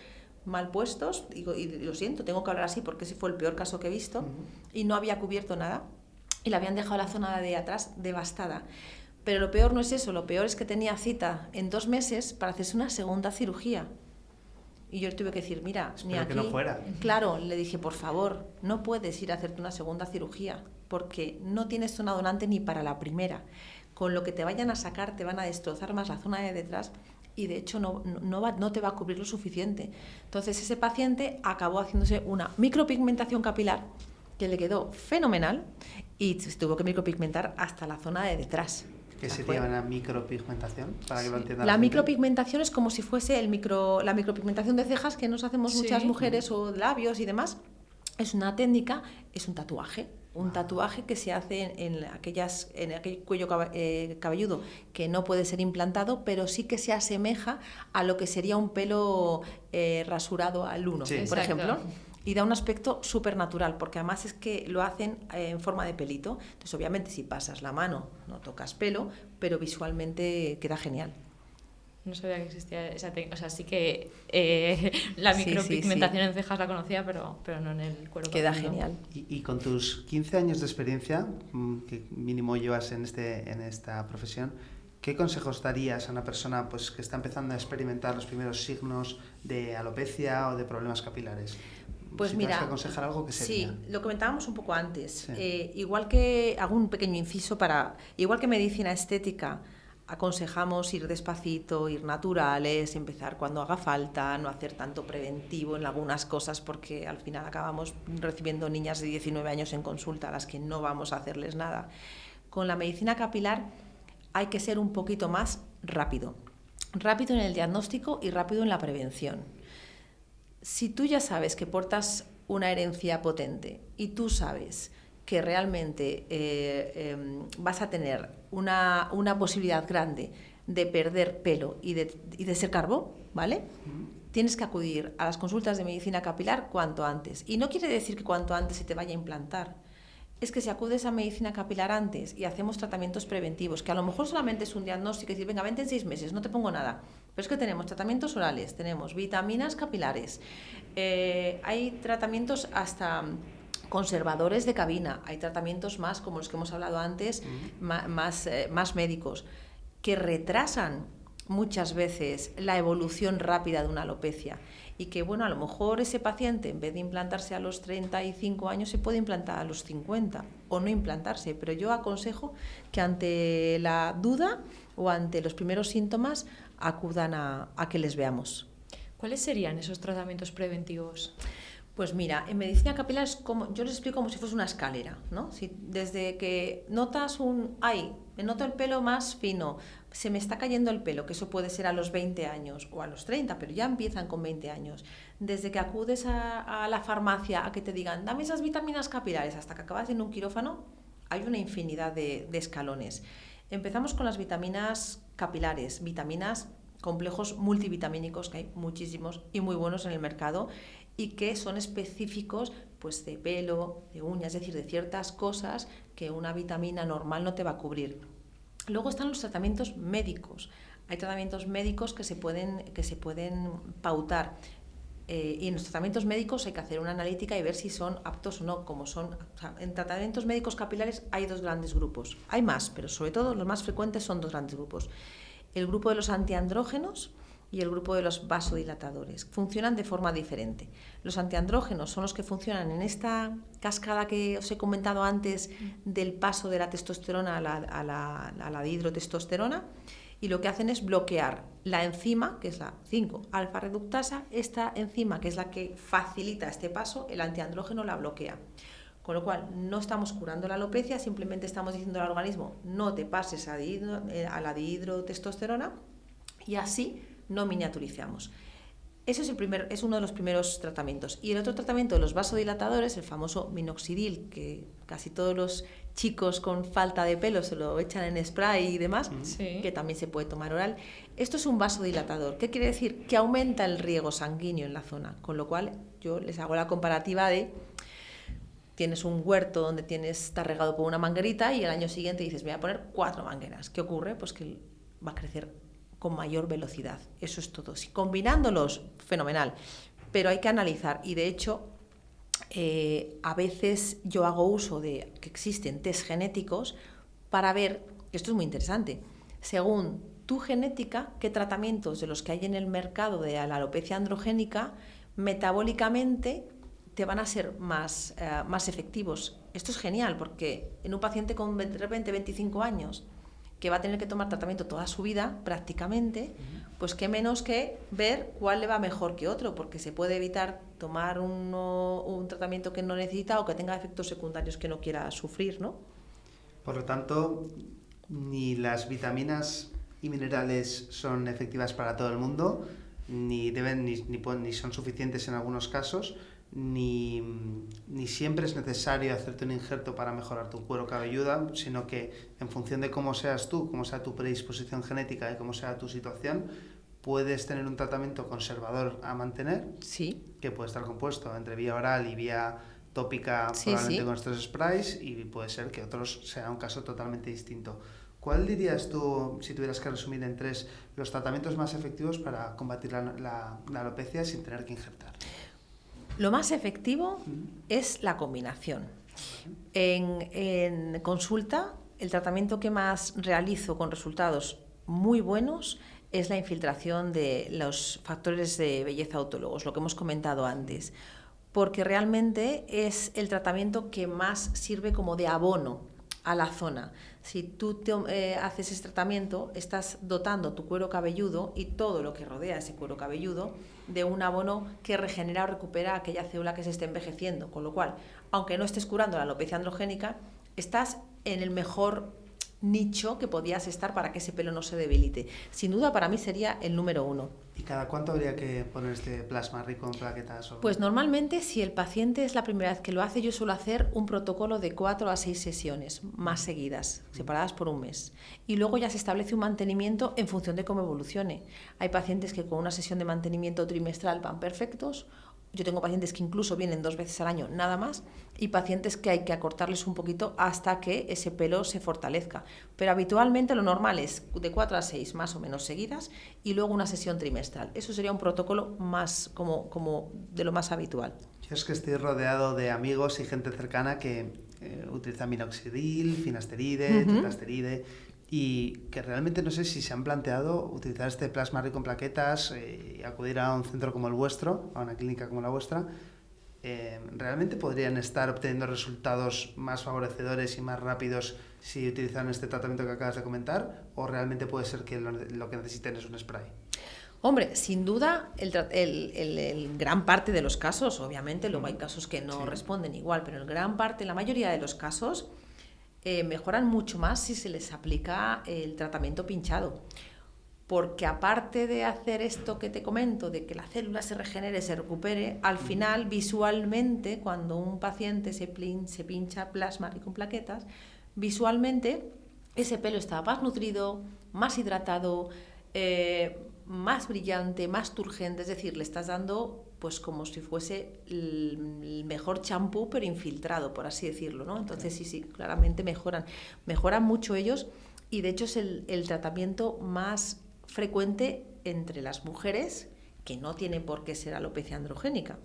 A: mal puestos. Y lo siento, tengo que hablar así porque ese fue el peor caso que he visto. Y no había cubierto nada. Y le habían dejado la zona de atrás devastada. Pero lo peor no es eso. Lo peor es que tenía cita en 2 meses para hacerse una segunda cirugía. Y yo le tuve que decir, mira,
C: espero
A: ni aquí...
C: que no fuera.
A: Claro, le dije, por favor, no puedes ir a hacerte una segunda cirugía porque no tienes zona donante ni para la primera. Con lo que te vayan a sacar te van a destrozar más la zona de detrás y de hecho no te va a cubrir lo suficiente. Entonces ese paciente acabó haciéndose una micropigmentación capilar que le quedó fenomenal y se tuvo que micropigmentar hasta la zona de detrás.
C: ¿Qué sería una micropigmentación? Para que lo entienda
A: la
C: gente.
A: micropigmentación es como si fuese la micropigmentación de cejas que nos hacemos muchas mujeres o labios y demás. Es una técnica, es un tatuaje. Un tatuaje que se hace en aquel cuello cabelludo que no puede ser implantado, pero sí que se asemeja a lo que sería un pelo rasurado al uno, por ejemplo. Y da un aspecto súper natural, porque además es que lo hacen en forma de pelito. Entonces, obviamente, si pasas la mano, no tocas pelo, pero visualmente queda genial.
B: No sabía que existía esa técnica. O sea, sí que la micropigmentación en cejas la conocía, pero no en el cuero.
A: Queda genial.
C: Y con tus 15 años de experiencia, que mínimo llevas en esta profesión, ¿qué consejos darías a una persona pues, que está empezando a experimentar los primeros signos de alopecia o de problemas capilares?
A: Pues
C: si
A: mira,
C: tienes que aconsejar algo, ¿qué sería?
A: Sí, lo comentábamos un poco antes.
C: Sí.
A: Igual que hago un pequeño inciso igual que medicina estética, aconsejamos ir despacito, ir naturales, empezar cuando haga falta, no hacer tanto preventivo en algunas cosas porque al final acabamos recibiendo niñas de 19 años en consulta a las que no vamos a hacerles nada. Con la medicina capilar hay que ser un poquito más rápido. Rápido en el diagnóstico y rápido en la prevención. Si tú ya sabes que portas una herencia potente y tú sabes que realmente vas a tener una posibilidad grande de perder pelo y de ser calvo, ¿vale? Tienes que acudir a las consultas de medicina capilar cuanto antes. Y no quiere decir que cuanto antes se te vaya a implantar. Es que si acudes a medicina capilar antes y hacemos tratamientos preventivos, que a lo mejor solamente es un diagnóstico y decir, venga, vente en 6 meses, no te pongo nada. Pero es que tenemos tratamientos orales, tenemos vitaminas capilares, hay tratamientos hasta conservadores de cabina, hay tratamientos más, como los que hemos hablado antes, más médicos, que retrasan muchas veces la evolución rápida de una alopecia. Y que, bueno, a lo mejor ese paciente, en vez de implantarse a los 35 años, se puede implantar a los 50 o no implantarse. Pero yo aconsejo que ante la duda o ante los primeros síntomas acudan a que les veamos.
B: ¿Cuáles serían esos tratamientos preventivos?
A: Pues mira, en medicina capilar es como, yo les explico como si fuese una escalera, ¿no? Desde que notas me noto el pelo más fino, se me está cayendo el pelo, que eso puede ser a los 20 años o a los 30, pero ya empiezan con 20 años. Desde que acudes a la farmacia a que te digan, dame esas vitaminas capilares, hasta que acabas en un quirófano, hay una infinidad de escalones. Empezamos con las vitaminas capilares, vitaminas complejos multivitamínicos, que hay muchísimos y muy buenos en el mercado, y que son específicos pues de pelo, de uñas, es decir, de ciertas cosas que una vitamina normal no te va a cubrir. Luego están los tratamientos médicos. Hay tratamientos médicos que se pueden pautar. Y en los tratamientos médicos hay que hacer una analítica y ver si son aptos o no, como son. O sea, en tratamientos médicos capilares hay dos grandes grupos. Hay más, pero sobre todo los más frecuentes son dos grandes grupos. El grupo de los antiandrógenos y el grupo de los vasodilatadores. Funcionan de forma diferente. Los antiandrógenos son los que funcionan en esta cascada que os he comentado antes del paso de la testosterona a la dihidrotestosterona, y lo que hacen es bloquear la enzima, que es la 5-alfa reductasa. Esta enzima, que es la que facilita este paso, el antiandrógeno la bloquea. Con lo cual, no estamos curando la alopecia, simplemente estamos diciendo al organismo, no te pases a la dihidrotestosterona, y así no miniaturizamos. Eso es uno de los primeros tratamientos. Y el otro tratamiento de los vasodilatadores, el famoso minoxidil, que casi todos los chicos con falta de pelo se lo echan en spray y demás, sí, que también se puede tomar oral. Esto es un vasodilatador. ¿Qué quiere decir? Que aumenta el riego sanguíneo en la zona. Con lo cual, yo les hago la comparativa de: tienes un huerto donde está regado por una manguerita y el año siguiente dices, voy a poner 4 mangueras. ¿Qué ocurre? Pues que va a crecer con mayor velocidad. Eso es todo. Si combinándolos, fenomenal. Pero hay que analizar, y de hecho, a veces yo hago uso de que existen test genéticos para ver, esto es muy interesante, según tu genética, qué tratamientos de los que hay en el mercado de la alopecia androgénica metabólicamente te van a ser más efectivos. Esto es genial, porque en un paciente con de repente 25 años que va a tener que tomar tratamiento toda su vida prácticamente, pues qué menos que ver cuál le va mejor que otro, porque se puede evitar tomar un tratamiento que no necesita o que tenga efectos secundarios que no quiera sufrir, ¿no?
C: Por lo tanto, ni las vitaminas y minerales son efectivas para todo el mundo, ni son suficientes en algunos casos, ni siempre es necesario hacerte un injerto para mejorar tu cuero cabelludo, sino que en función de cómo seas tú, cómo sea tu predisposición genética y cómo sea tu situación, puedes tener un tratamiento conservador a mantener,
A: sí,
C: que puede estar compuesto entre vía oral y vía tópica, sí, probablemente sí, con estos sprays, y puede ser que otros sea un caso totalmente distinto. ¿Cuál dirías tú, si tuvieras que resumir en 3, los tratamientos más efectivos para combatir la alopecia sin tener que injertar?
A: Lo más efectivo es la combinación. En consulta, el tratamiento que más realizo con resultados muy buenos es la infiltración de los factores de belleza autólogos, lo que hemos comentado antes, porque realmente es el tratamiento que más sirve como de abono a la zona. Si tú haces ese tratamiento, estás dotando tu cuero cabelludo y todo lo que rodea ese cuero cabelludo de un abono que regenera o recupera aquella célula que se esté envejeciendo, con lo cual, aunque no estés curando la alopecia androgénica, estás en el mejor nicho que podías estar para que ese pelo no se debilite. Sin duda, para mí sería el número 1.
C: ¿Y cada cuánto habría que poner este plasma rico en plaquetas?
A: Pues normalmente, si el paciente es la primera vez que lo hace, yo suelo hacer un protocolo de 4 a 6 sesiones más seguidas, separadas por un mes. Y luego ya se establece un mantenimiento en función de cómo evolucione. Hay pacientes que con una sesión de mantenimiento trimestral van perfectos. Yo tengo pacientes que incluso vienen 2 veces al año, nada más, y pacientes que hay que acortarles un poquito hasta que ese pelo se fortalezca. Pero habitualmente lo normal es de 4 a 6 más o menos seguidas y luego una sesión trimestral. Eso sería un protocolo más como de lo más habitual.
C: Yo es que estoy rodeado de amigos y gente cercana que utilizan minoxidil, finasteride, tetasteride, y que realmente no sé si se han planteado utilizar este plasma rico en plaquetas y acudir a un centro como el vuestro, a una clínica como la vuestra. ¿Realmente podrían estar obteniendo resultados más favorecedores y más rápidos si utilizan este tratamiento que acabas de comentar? ¿O realmente puede ser que lo que necesiten es un spray?
A: Hombre, sin duda, el gran parte de los casos, obviamente, luego hay casos que no responden igual, pero en gran parte, la mayoría de los casos, mejoran mucho más si se les aplica el tratamiento pinchado. Porque aparte de hacer esto que te comento, de que la célula se regenere, se recupere, al final, visualmente, cuando un paciente se pincha plasma y con plaquetas, visualmente ese pelo está más nutrido, más hidratado, más brillante, más turgente, es decir, le estás dando pues como si fuese el mejor champú pero infiltrado, por así decirlo, ¿no? Entonces sí, claramente mejoran mucho ellos, y de hecho es el tratamiento más frecuente entre las mujeres que no tienen por qué ser alopecia androgénica.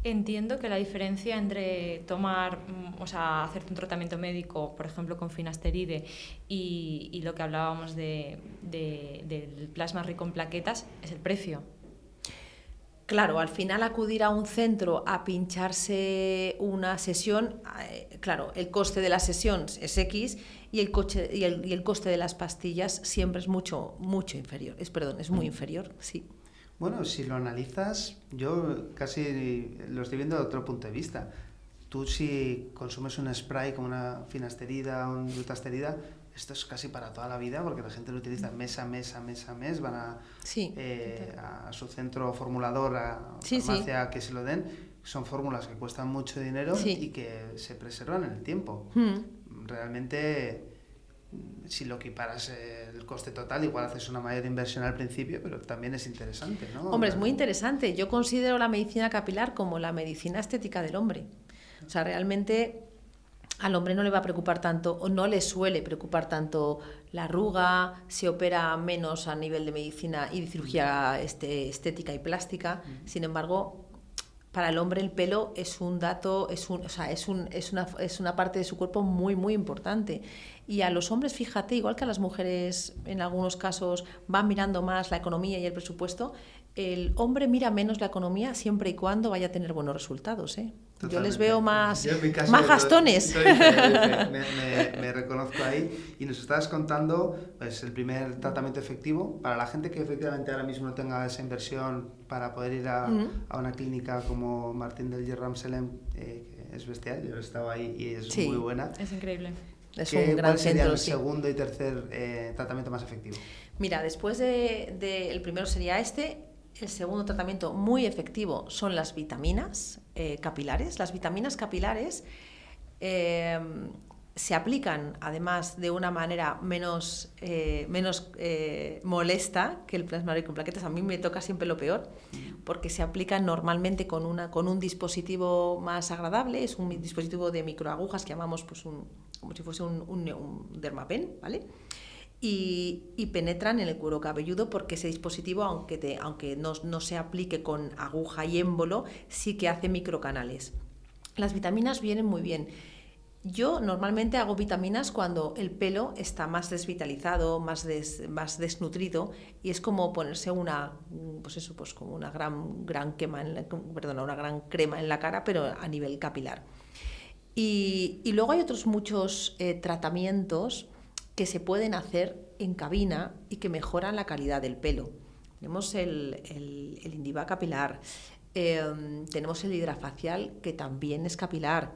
B: Entiendo que la diferencia entre tomar, o sea, hacerte un tratamiento médico, por ejemplo, con finasteride y lo que hablábamos del plasma rico en plaquetas es el precio.
A: Claro, al final acudir a un centro a pincharse una sesión, claro, el coste de la sesión es X y el coste de las pastillas siempre es mucho inferior. Es muy inferior, sí.
C: Bueno, si lo analizas, yo casi lo estoy viendo de otro punto de vista. Tú si consumes un spray como una finasterida o un dutasterida, esto es casi para toda la vida porque la gente lo utiliza mes a mes, van a su centro formulador, a farmacia que se lo den. Son fórmulas que cuestan mucho dinero y que se preservan en el tiempo. Realmente, si lo equiparas el coste total, igual haces una mayor inversión al principio, pero también es interesante, ¿no?
A: Hombre, es muy interesante. Yo considero la medicina capilar como la medicina estética del hombre. O sea, realmente al hombre no le va a preocupar tanto, o no le suele preocupar tanto la arruga, se opera menos a nivel de medicina y de cirugía estética y plástica. Sin embargo, para el hombre el pelo es un dato, es una parte de su cuerpo muy, muy importante. Y a los hombres, fíjate, igual que a las mujeres en algunos casos van mirando más la economía y el presupuesto, el hombre mira menos la economía siempre y cuando vaya a tener buenos resultados, ¿eh? Yo les veo más gastones.
C: Me reconozco ahí. Y nos estabas contando pues, el primer tratamiento efectivo para la gente que efectivamente ahora mismo no tenga esa inversión para poder ir a una clínica como Martín del Hierro Amselem, que es bestial. Yo he estado ahí y es muy buena.
B: Es increíble.
A: Es un gran
C: ¿Cuál sería
A: centro,
C: el segundo y tercer tratamiento más efectivo?
A: Mira, después el primero sería el segundo tratamiento muy efectivo son las vitaminas capilares. Las vitaminas capilares se aplican además de una manera menos molesta que el plasma rico en plaquetas. A mí me toca siempre lo peor porque se aplican normalmente con un dispositivo más agradable. Es un dispositivo de microagujas que llamamos pues como si fuese un dermapen, ¿vale? Y penetran en el cuero cabelludo porque ese dispositivo, aunque no se aplique con aguja y émbolo, sí que hace microcanales. Las vitaminas vienen muy bien. Yo normalmente hago vitaminas cuando el pelo está más desvitalizado, más desnutrido, y es como ponerse como una gran crema en la cara, pero a nivel capilar. Y luego hay otros muchos tratamientos que se pueden hacer en cabina y que mejoran la calidad del pelo. Tenemos el Indiva capilar, tenemos el hidrafacial, que también es capilar,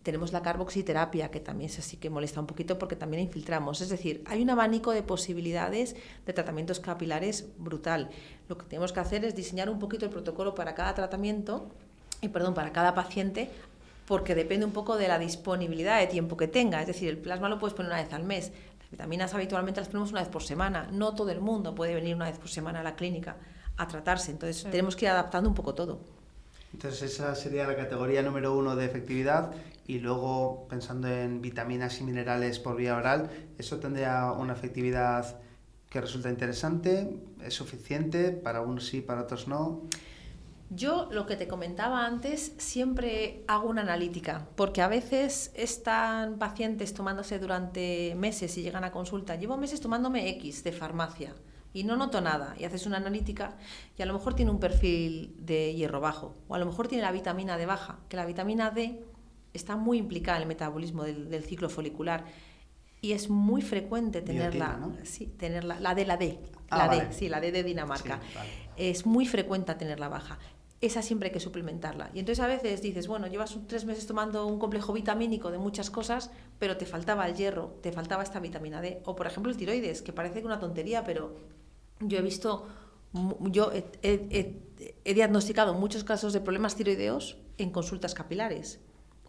A: tenemos la carboxiterapia, que también es así que molesta un poquito porque también infiltramos. Es decir, hay un abanico de posibilidades de tratamientos capilares brutal. Lo que tenemos que hacer es diseñar un poquito el protocolo para cada para cada paciente, porque depende un poco de la disponibilidad de tiempo que tenga. Es decir, el plasma lo puedes poner una vez al mes. Las vitaminas habitualmente las ponemos una vez por semana. No todo el mundo puede venir una vez por semana a la clínica a tratarse. Entonces tenemos que ir adaptando un poco todo.
C: Entonces esa sería la categoría número 1 de efectividad, y luego pensando en vitaminas y minerales por vía oral, ¿eso tendría una efectividad que resulta interesante? ¿Es suficiente? ¿Para unos sí, para otros no?
A: Yo, lo que te comentaba antes, siempre hago una analítica, porque a veces están pacientes tomándose durante meses y llegan a consulta, llevo meses tomándome X de farmacia y no noto nada, y haces una analítica y a lo mejor tiene un perfil de hierro bajo, o a lo mejor tiene la vitamina D baja, que la vitamina D está muy implicada en el metabolismo del ciclo folicular y es muy frecuente tenerla,
C: Biotina, ¿no?
A: sí, tenerla, la D, La D,
C: vale.
A: sí, la D de Dinamarca.
C: Sí, vale.
A: Es muy frecuente tenerla baja. Esa siempre hay que suplementarla. Y entonces a veces dices, bueno, llevas 3 meses tomando un complejo vitamínico de muchas cosas, pero te faltaba el hierro, te faltaba esta vitamina D. O por ejemplo el tiroides, que parece que una tontería, pero yo he visto, yo he diagnosticado muchos casos de problemas tiroideos en consultas capilares,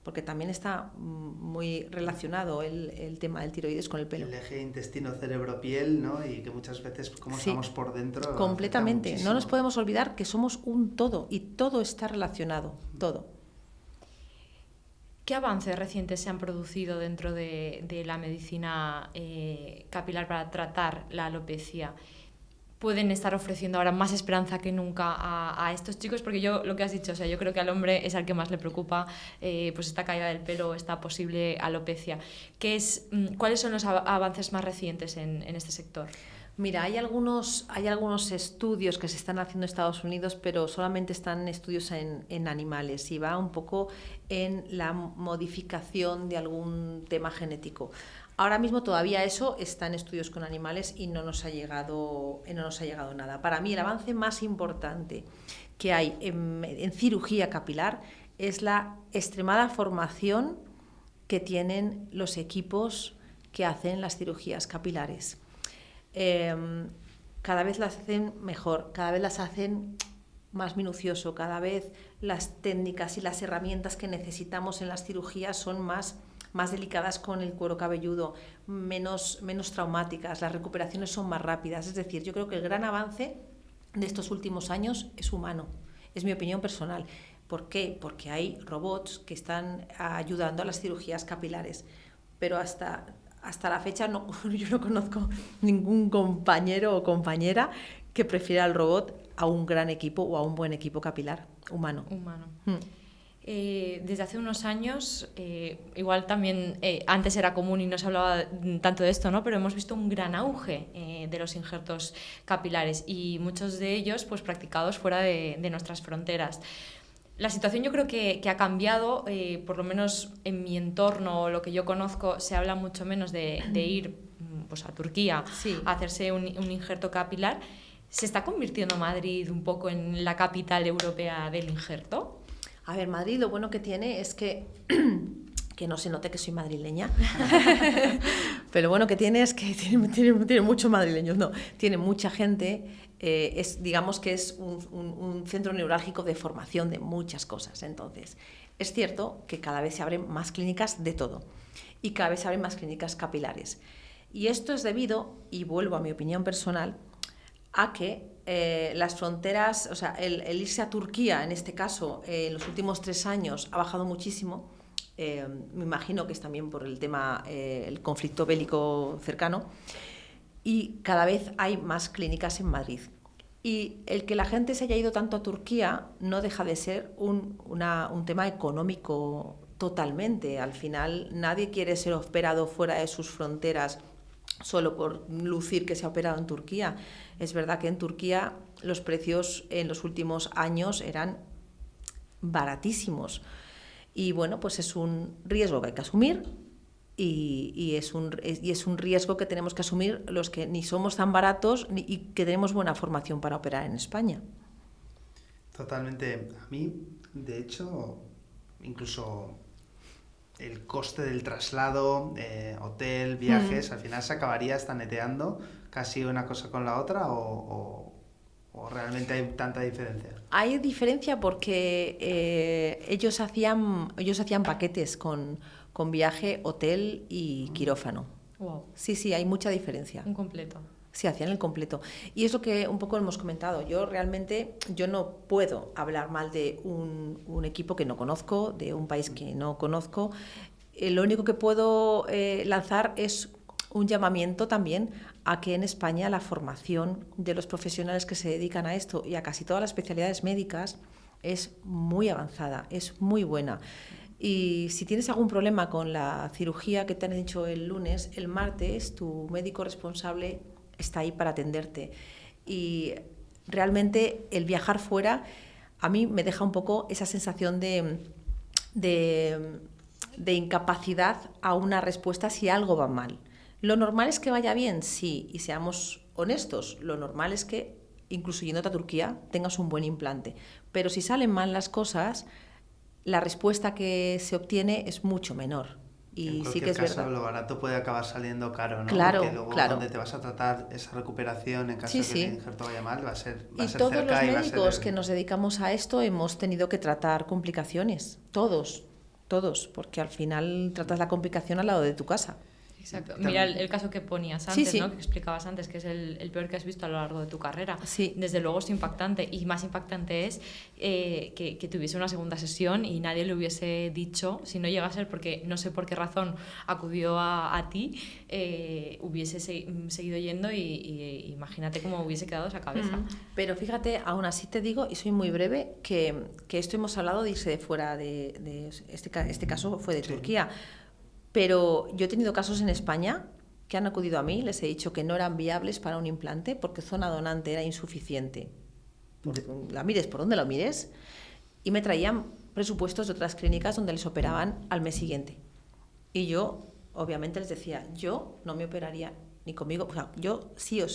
A: porque también está muy relacionado el tema del tiroides con el pelo.
C: El eje intestino-cerebro-piel, ¿no? Y que muchas veces, como
A: Sí,
C: estamos por dentro...
A: completamente. No nos podemos olvidar que somos un todo y todo está relacionado, todo.
B: ¿Qué avances recientes se han producido dentro de la medicina capilar para tratar la alopecia? ¿Pueden estar ofreciendo ahora más esperanza que nunca a estos chicos? Porque yo, lo que has dicho, o sea, yo creo que al hombre es al que más le preocupa pues esta caída del pelo, esta posible alopecia. ¿Cuáles son los avances más recientes en este sector?
A: Mira, hay algunos estudios que se están haciendo en Estados Unidos, pero solamente están estudios en animales y va un poco en la modificación de algún tema genético. Ahora mismo todavía eso está en estudios con animales y no nos ha llegado nada. Para mí el avance más importante que hay en cirugía capilar es la extremada formación que tienen los equipos que hacen las cirugías capilares. Cada vez las hacen mejor, cada vez las hacen más minucioso, cada vez las técnicas y las herramientas que necesitamos en las cirugías son más delicadas con el cuero cabelludo, menos traumáticas, las recuperaciones son más rápidas. Es decir, yo creo que el gran avance de estos últimos años es humano, es mi opinión personal. ¿Por qué? Porque hay robots que están ayudando a las cirugías capilares, pero hasta la fecha yo no conozco ningún compañero o compañera que prefiera al robot a un gran equipo o a un buen equipo capilar humano.
B: Desde hace unos años, igual también antes era común y no se hablaba tanto de esto, ¿no? Pero hemos visto un gran auge de los injertos capilares y muchos de ellos pues practicados fuera de nuestras fronteras. La situación yo creo que ha cambiado, por lo menos en mi entorno, lo que yo conozco, se habla mucho menos de ir pues, a Turquía
A: sí.
B: a hacerse un injerto capilar. ¿Se está convirtiendo Madrid un poco en la capital europea del injerto?
A: A ver, Madrid lo bueno que tiene es que no se note que soy madrileña, pero lo bueno que tiene es que tiene muchos madrileños, no, tiene mucha gente, digamos que es un centro neurálgico de formación de muchas cosas. Entonces, es cierto que cada vez se abren más clínicas de todo y cada vez se abren más clínicas capilares. Y esto es debido, y vuelvo a mi opinión personal, a que las fronteras, o sea, el irse a Turquía, en este caso, en los últimos 3 años ha bajado muchísimo. Me imagino que es también por el tema, el conflicto bélico cercano, y cada vez hay más clínicas en Madrid. Y el que la gente se haya ido tanto a Turquía no deja de ser un tema económico totalmente. Al final nadie quiere ser operado fuera de sus fronteras solo por lucir que se ha operado en Turquía. Es verdad que en Turquía los precios en los últimos años eran baratísimos. Y bueno, pues es un riesgo que hay que asumir y es un riesgo que tenemos que asumir los que ni somos tan baratos y que tenemos buena formación para operar en España.
C: Totalmente. A mí, de hecho, incluso el coste del traslado, hotel, viajes, al final se acabaría estaneteando casi una cosa con la otra o realmente hay tanta diferencia.
A: Hay diferencia porque ellos hacían paquetes con viaje, hotel y quirófano.
B: Wow.
A: Sí, hay mucha diferencia.
B: Un completo.
A: Sí, hacían el completo. Y es lo que un poco hemos comentado. Yo no puedo hablar mal de un equipo que no conozco, de un país que no conozco. Lo único que puedo lanzar es un llamamiento también a que en España la formación de los profesionales que se dedican a esto y a casi todas las especialidades médicas es muy avanzada, es muy buena. Y si tienes algún problema con la cirugía que te han hecho el lunes, el martes tu médico responsable está ahí para atenderte. Y realmente el viajar fuera a mí me deja un poco esa sensación de incapacidad a una respuesta si algo va mal. Lo normal es que vaya bien, sí, y seamos honestos, lo normal es que, incluso yéndote a Turquía, tengas un buen implante. Pero si salen mal las cosas, la respuesta que se obtiene es mucho menor. Y sí que es
C: caso,
A: verdad.
C: Lo barato puede acabar saliendo caro, ¿no?
A: Claro,
C: porque luego
A: claro.
C: donde te vas a tratar esa recuperación en caso de que el injerto vaya mal, va a ser
A: Y
C: ser
A: todos
C: cerca
A: los
C: y va a
A: médicos
C: ser...
A: que nos dedicamos a esto hemos tenido que tratar complicaciones. Todos, porque al final tratas la complicación al lado de tu casa.
B: Exacto. Mira el caso que ponías antes,
A: Sí.
B: ¿no? Que explicabas antes, que es el peor que has visto a lo largo de tu carrera.
A: Sí.
B: Desde luego es impactante, y más impactante es que tuviese una segunda sesión y nadie le hubiese dicho, si no llega a ser porque no sé por qué razón acudió a ti, hubiese seguido yendo y imagínate cómo hubiese quedado esa cabeza.
A: Pero fíjate, aún así te digo, y soy muy breve, que esto hemos hablado de irse de fuera, de este caso fue de Turquía. Pero yo he tenido casos en España que han acudido a mí, les he dicho que no eran viables para un implante porque zona donante era insuficiente. La mires por donde lo mires, y me traían presupuestos de otras clínicas donde les operaban al mes siguiente. Y yo, obviamente, les decía, yo no me operaría ni conmigo, o sea, yo sí o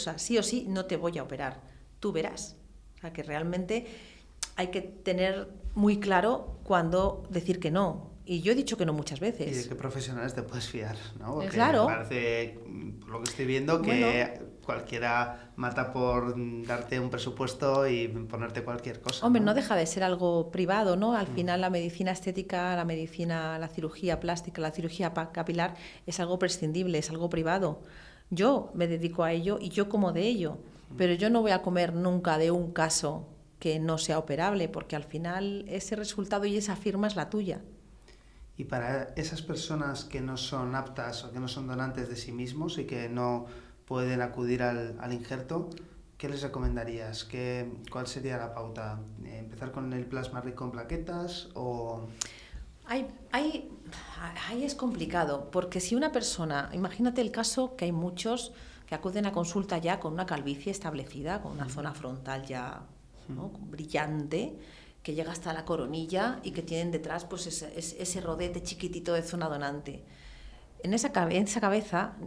A: sí no te voy a operar, tú verás. O sea, que realmente hay que tener muy claro cuándo decir que no. Y yo he dicho que no muchas veces.
C: ¿Y de qué profesionales te puedes fiar? ¿No? Porque
A: claro.
C: parece, por lo que estoy viendo, que cualquiera mata por darte un presupuesto y ponerte cualquier cosa.
A: Hombre, no deja de ser algo privado, ¿no? Al final la medicina estética, la cirugía plástica, la cirugía capilar es algo prescindible, es algo privado. Yo me dedico a ello y yo como de ello, pero yo no voy a comer nunca de un caso que no sea operable, porque al final ese resultado y esa firma es la tuya.
C: Y para esas personas que no son aptas o que no son donantes de sí mismos y que no pueden acudir al injerto, ¿qué les recomendarías? ¿Cuál sería la pauta? ¿Empezar con el plasma rico en plaquetas o...?
A: Ahí es complicado, porque si una persona, imagínate el caso que hay muchos que acuden a consulta ya con una calvicie establecida, con una zona frontal ya, ¿no?, brillante, que llega hasta la coronilla y que tienen detrás pues ese rodete chiquitito de zona donante. En esa cabeza,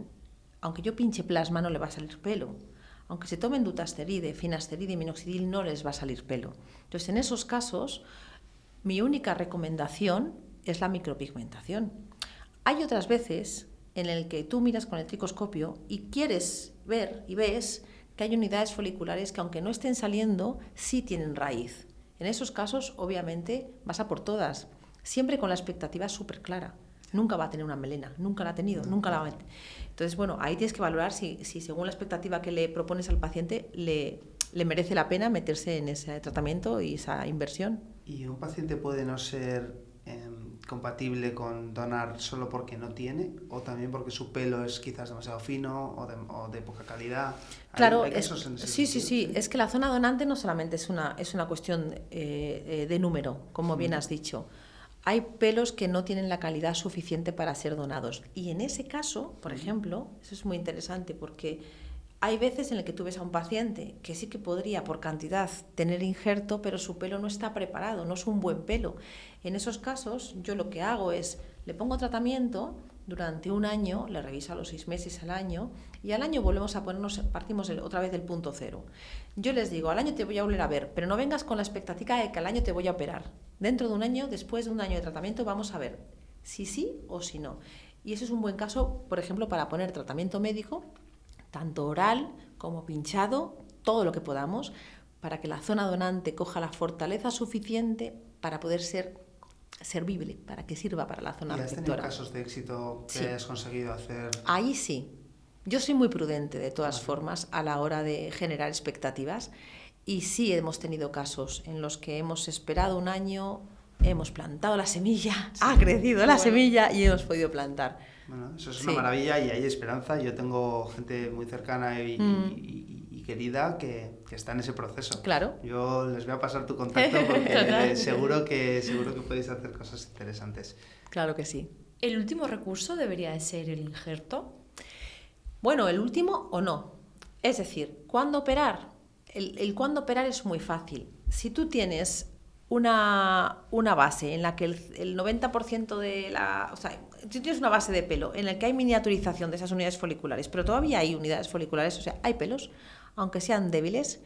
A: aunque yo pinche plasma, no le va a salir pelo. Aunque se tomen dutasteride, finasteride y minoxidil, no les va a salir pelo. Entonces, en esos casos, mi única recomendación es la micropigmentación. Hay otras veces en el que tú miras con el tricoscopio y quieres ver y ves que hay unidades foliculares que, aunque no estén saliendo, sí tienen raíz. En esos casos, obviamente, vas a por todas, siempre con la expectativa súper clara. Nunca va a tener una melena, nunca la ha tenido, nunca la va a tener. Entonces, bueno, ahí tienes que valorar si según la expectativa que le propones al paciente le merece la pena meterse en ese tratamiento y esa inversión.
C: ¿Y un paciente puede no ser compatible con donar solo porque no tiene, o también porque su pelo es quizás demasiado fino o de poca calidad?
A: Claro,
C: ¿Hay casos en ese
A: sí,
C: sentido?
A: es que la zona donante no solamente es una cuestión de número, como bien has dicho. Hay pelos que no tienen la calidad suficiente para ser donados. Y en ese caso, por ejemplo, eso es muy interesante porque hay veces en las que tú ves a un paciente que sí que podría por cantidad tener injerto, pero su pelo no está preparado, no es un buen pelo. En esos casos yo lo que hago es, le pongo tratamiento durante un año, le reviso a los 6 meses al año, y al año volvemos a partimos otra vez del punto cero. Yo les digo, al año te voy a volver a ver, pero no vengas con la expectativa de que al año te voy a operar. Dentro de un año, después de un año de tratamiento, vamos a ver si sí o si no. Y eso es un buen caso, por ejemplo, para poner tratamiento médico, tanto oral como pinchado, todo lo que podamos, para que la zona donante coja la fortaleza suficiente para poder ser servible, para que sirva para la zona receptora.
C: ¿Y has tenido casos de éxito que hayas conseguido hacer?
A: Ahí sí. Yo soy muy prudente de todas formas a la hora de generar expectativas, y sí hemos tenido casos en los que hemos esperado un año, hemos plantado la semilla, ha crecido la semilla y hemos podido plantar.
C: Bueno, eso es una maravilla y hay esperanza. Yo tengo gente muy cercana y querida que está en ese proceso.
A: Claro.
C: Yo les voy a pasar tu contacto porque seguro que podéis hacer cosas interesantes.
A: Claro que sí.
B: ¿El último recurso debería de ser el injerto?
A: Bueno, el último o no. Es decir, ¿cuándo operar? El cuándo operar es muy fácil. Si tú tienes una base en la que el 90% de la... O sea, si tienes una base de pelo en la que hay miniaturización de esas unidades foliculares, pero todavía hay unidades foliculares, o sea, hay pelos, aunque sean débiles,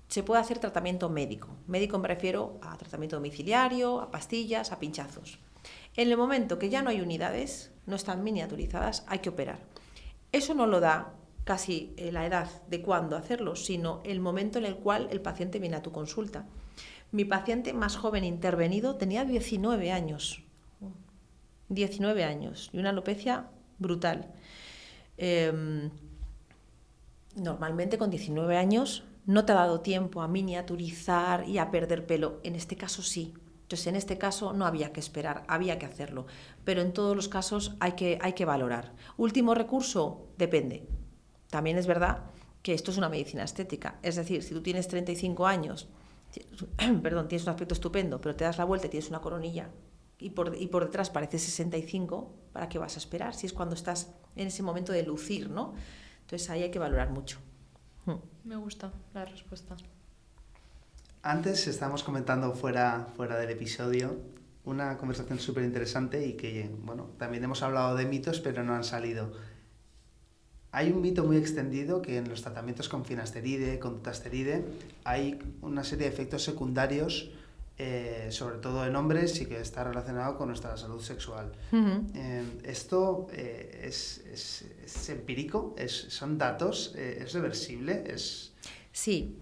A: se puede hacer tratamiento médico. Médico me refiero a tratamiento domiciliario, a pastillas, a pinchazos. En el momento que ya no hay unidades, no están miniaturizadas, hay que operar. Eso no lo da casi la edad de cuándo hacerlo, sino el momento en el cual el paciente viene a tu consulta. Mi paciente más joven intervenido tenía 19 años. 19 años y una alopecia brutal. Normalmente con 19 años no te ha dado tiempo a miniaturizar y a perder pelo. En este caso sí. Entonces, en este caso no había que esperar, había que hacerlo. Pero en todos los casos hay que valorar. Último recurso, depende. También es verdad que esto es una medicina estética. Es decir, si tú tienes 35 años, tienes un aspecto estupendo, pero te das la vuelta y tienes una coronilla y por detrás parece 65, ¿para qué vas a esperar? Si es cuando estás en ese momento de lucir, ¿no? Entonces ahí hay que valorar mucho.
B: Me gusta la respuesta.
C: Antes estábamos comentando fuera del episodio una conversación súper interesante y que, bueno, también hemos hablado de mitos, pero no han salido. Hay un mito muy extendido que en los tratamientos con finasteride, con dutasteride, hay una serie de efectos secundarios, sobre todo en hombres, y que está relacionado con nuestra salud sexual.
A: Uh-huh.
C: ¿Esto es empírico? ¿Son datos? ¿Es reversible?
A: Sí,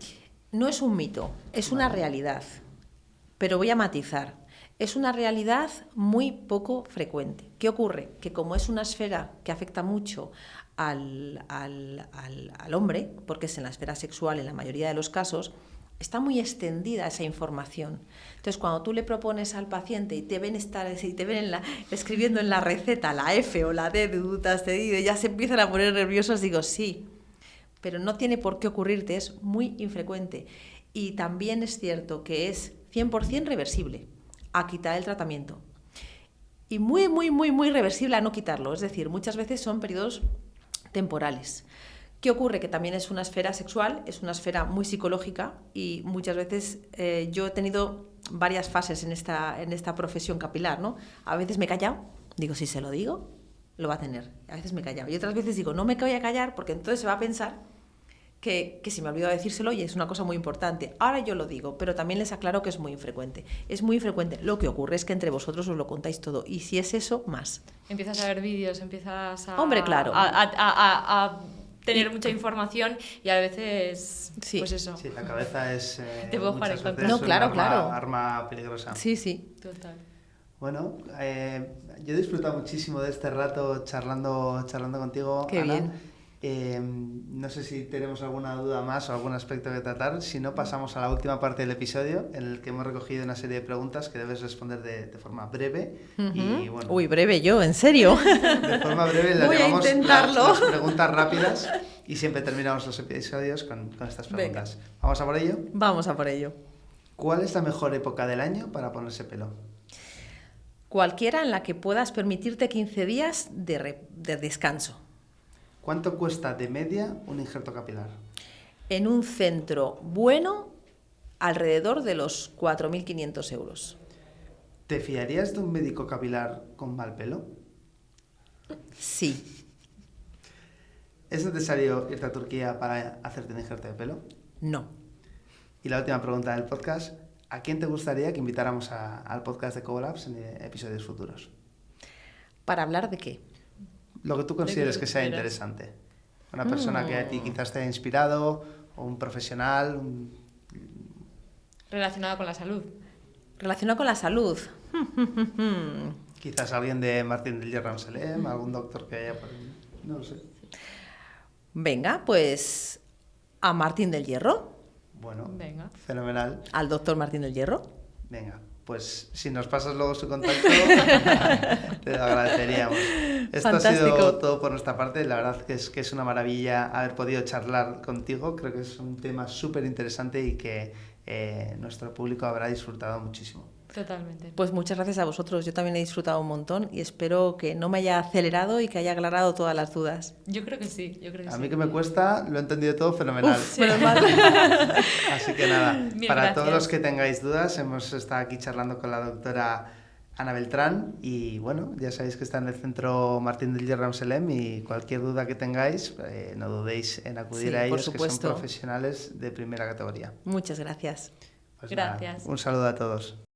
A: no es un mito, es una realidad, pero voy a matizar. Es una realidad muy poco frecuente. ¿Qué ocurre? Que como es una esfera que afecta mucho al hombre, porque es en la esfera sexual en la mayoría de los casos, está muy extendida esa información. Entonces, cuando tú le propones al paciente y te ven escribiendo en la receta la F o la D de dutasteride, ya se empiezan a poner nerviosos, digo, sí, pero no tiene por qué ocurrirte, es muy infrecuente. Y también es cierto que es 100% reversible a quitar el tratamiento. Y muy, muy, muy, muy reversible a no quitarlo. Es decir, muchas veces son periodos temporales. ¿Qué ocurre? Que también es una esfera sexual, es una esfera muy psicológica y muchas veces yo he tenido varias fases en esta profesión capilar, ¿no? A veces me he callado, digo, si se lo digo, lo va a tener. A veces me he callado. Y otras veces digo, no me voy a callar porque entonces se va a pensar que se me ha olvidado decírselo y es una cosa muy importante. Ahora yo lo digo, pero también les aclaro que es muy infrecuente. Es muy infrecuente. Lo que ocurre es que entre vosotros os lo contáis todo. Y si es eso, más.
B: Empiezas a ver vídeos, empiezas a...
A: Hombre, claro.
B: A tener mucha información y a veces,
A: sí.
B: Pues eso.
C: Sí, la cabeza es
B: te puedo jugar en contra.
A: No, claro,
C: arma peligrosa.
A: Sí, sí.
B: Total.
C: Bueno, yo he disfrutado muchísimo de este rato charlando contigo,
A: Qué
C: Ana.
A: bien.
C: No sé si tenemos alguna duda más o algún aspecto que tratar. Si no, pasamos a la última parte del episodio en el que hemos recogido una serie de preguntas que debes responder de forma breve.
A: Uh-huh.
C: Y, bueno,
A: uy, breve yo, ¿en serio?
C: De forma breve las
A: Voy
C: llamamos
A: a intentarlo.
C: las preguntas rápidas y siempre terminamos los episodios con estas preguntas.
A: Venga.
C: ¿Vamos a por ello?
A: Vamos a por ello.
C: ¿Cuál es la mejor época del año para ponerse pelo?
A: Cualquiera en la que puedas permitirte 15 días de descanso.
C: ¿Cuánto cuesta de media un injerto capilar?
A: En un centro bueno, alrededor de los 4.500 euros.
C: ¿Te fiarías de un médico capilar con mal pelo?
A: Sí.
C: ¿Es necesario irte a Turquía para hacerte un injerto de pelo?
A: No.
C: Y la última pregunta del podcast. ¿A quién te gustaría que invitáramos al podcast de Cobolabs en episodios futuros?
A: ¿Para hablar de qué?
C: Lo que tú consideres que sea interesante. Una persona que a ti quizás te haya inspirado, o un profesional.
B: Relacionado con la salud.
A: Relacionado con la salud.
C: Quizás alguien de Martín del Hierro Amselem, algún doctor que haya... No lo sé.
A: Venga, pues a Martín del Hierro.
C: Bueno,
B: venga.
C: Fenomenal.
A: Al doctor Martín del Hierro.
C: Venga, pues si nos pasas luego su contacto, te lo agradeceríamos. Esto
A: Fantástico.
C: Ha sido todo por nuestra parte. La verdad que es una maravilla haber podido charlar contigo. Creo que es un tema súper interesante y que nuestro público habrá disfrutado muchísimo.
B: Totalmente.
A: Pues muchas gracias a vosotros, yo también he disfrutado un montón y espero que no me haya acelerado y que haya aclarado todas las dudas.
B: Yo creo que sí,
C: A mí que me cuesta, lo he entendido todo fenomenal.
A: Uf, menos mal.
C: Así que nada,
B: Mil
C: para
B: gracias.
C: todos los que tengáis dudas, hemos estado aquí charlando con la doctora Ana Beltrán y bueno, ya sabéis que está en el Centro Martín del Hierro Amselem y cualquier duda que tengáis, no dudéis en acudir
A: Sí,
C: a
A: por
C: ellos, que son
A: supuesto.
C: profesionales de primera categoría.
A: Muchas gracias.
C: Pues nada,
B: Gracias.
C: un saludo a todos.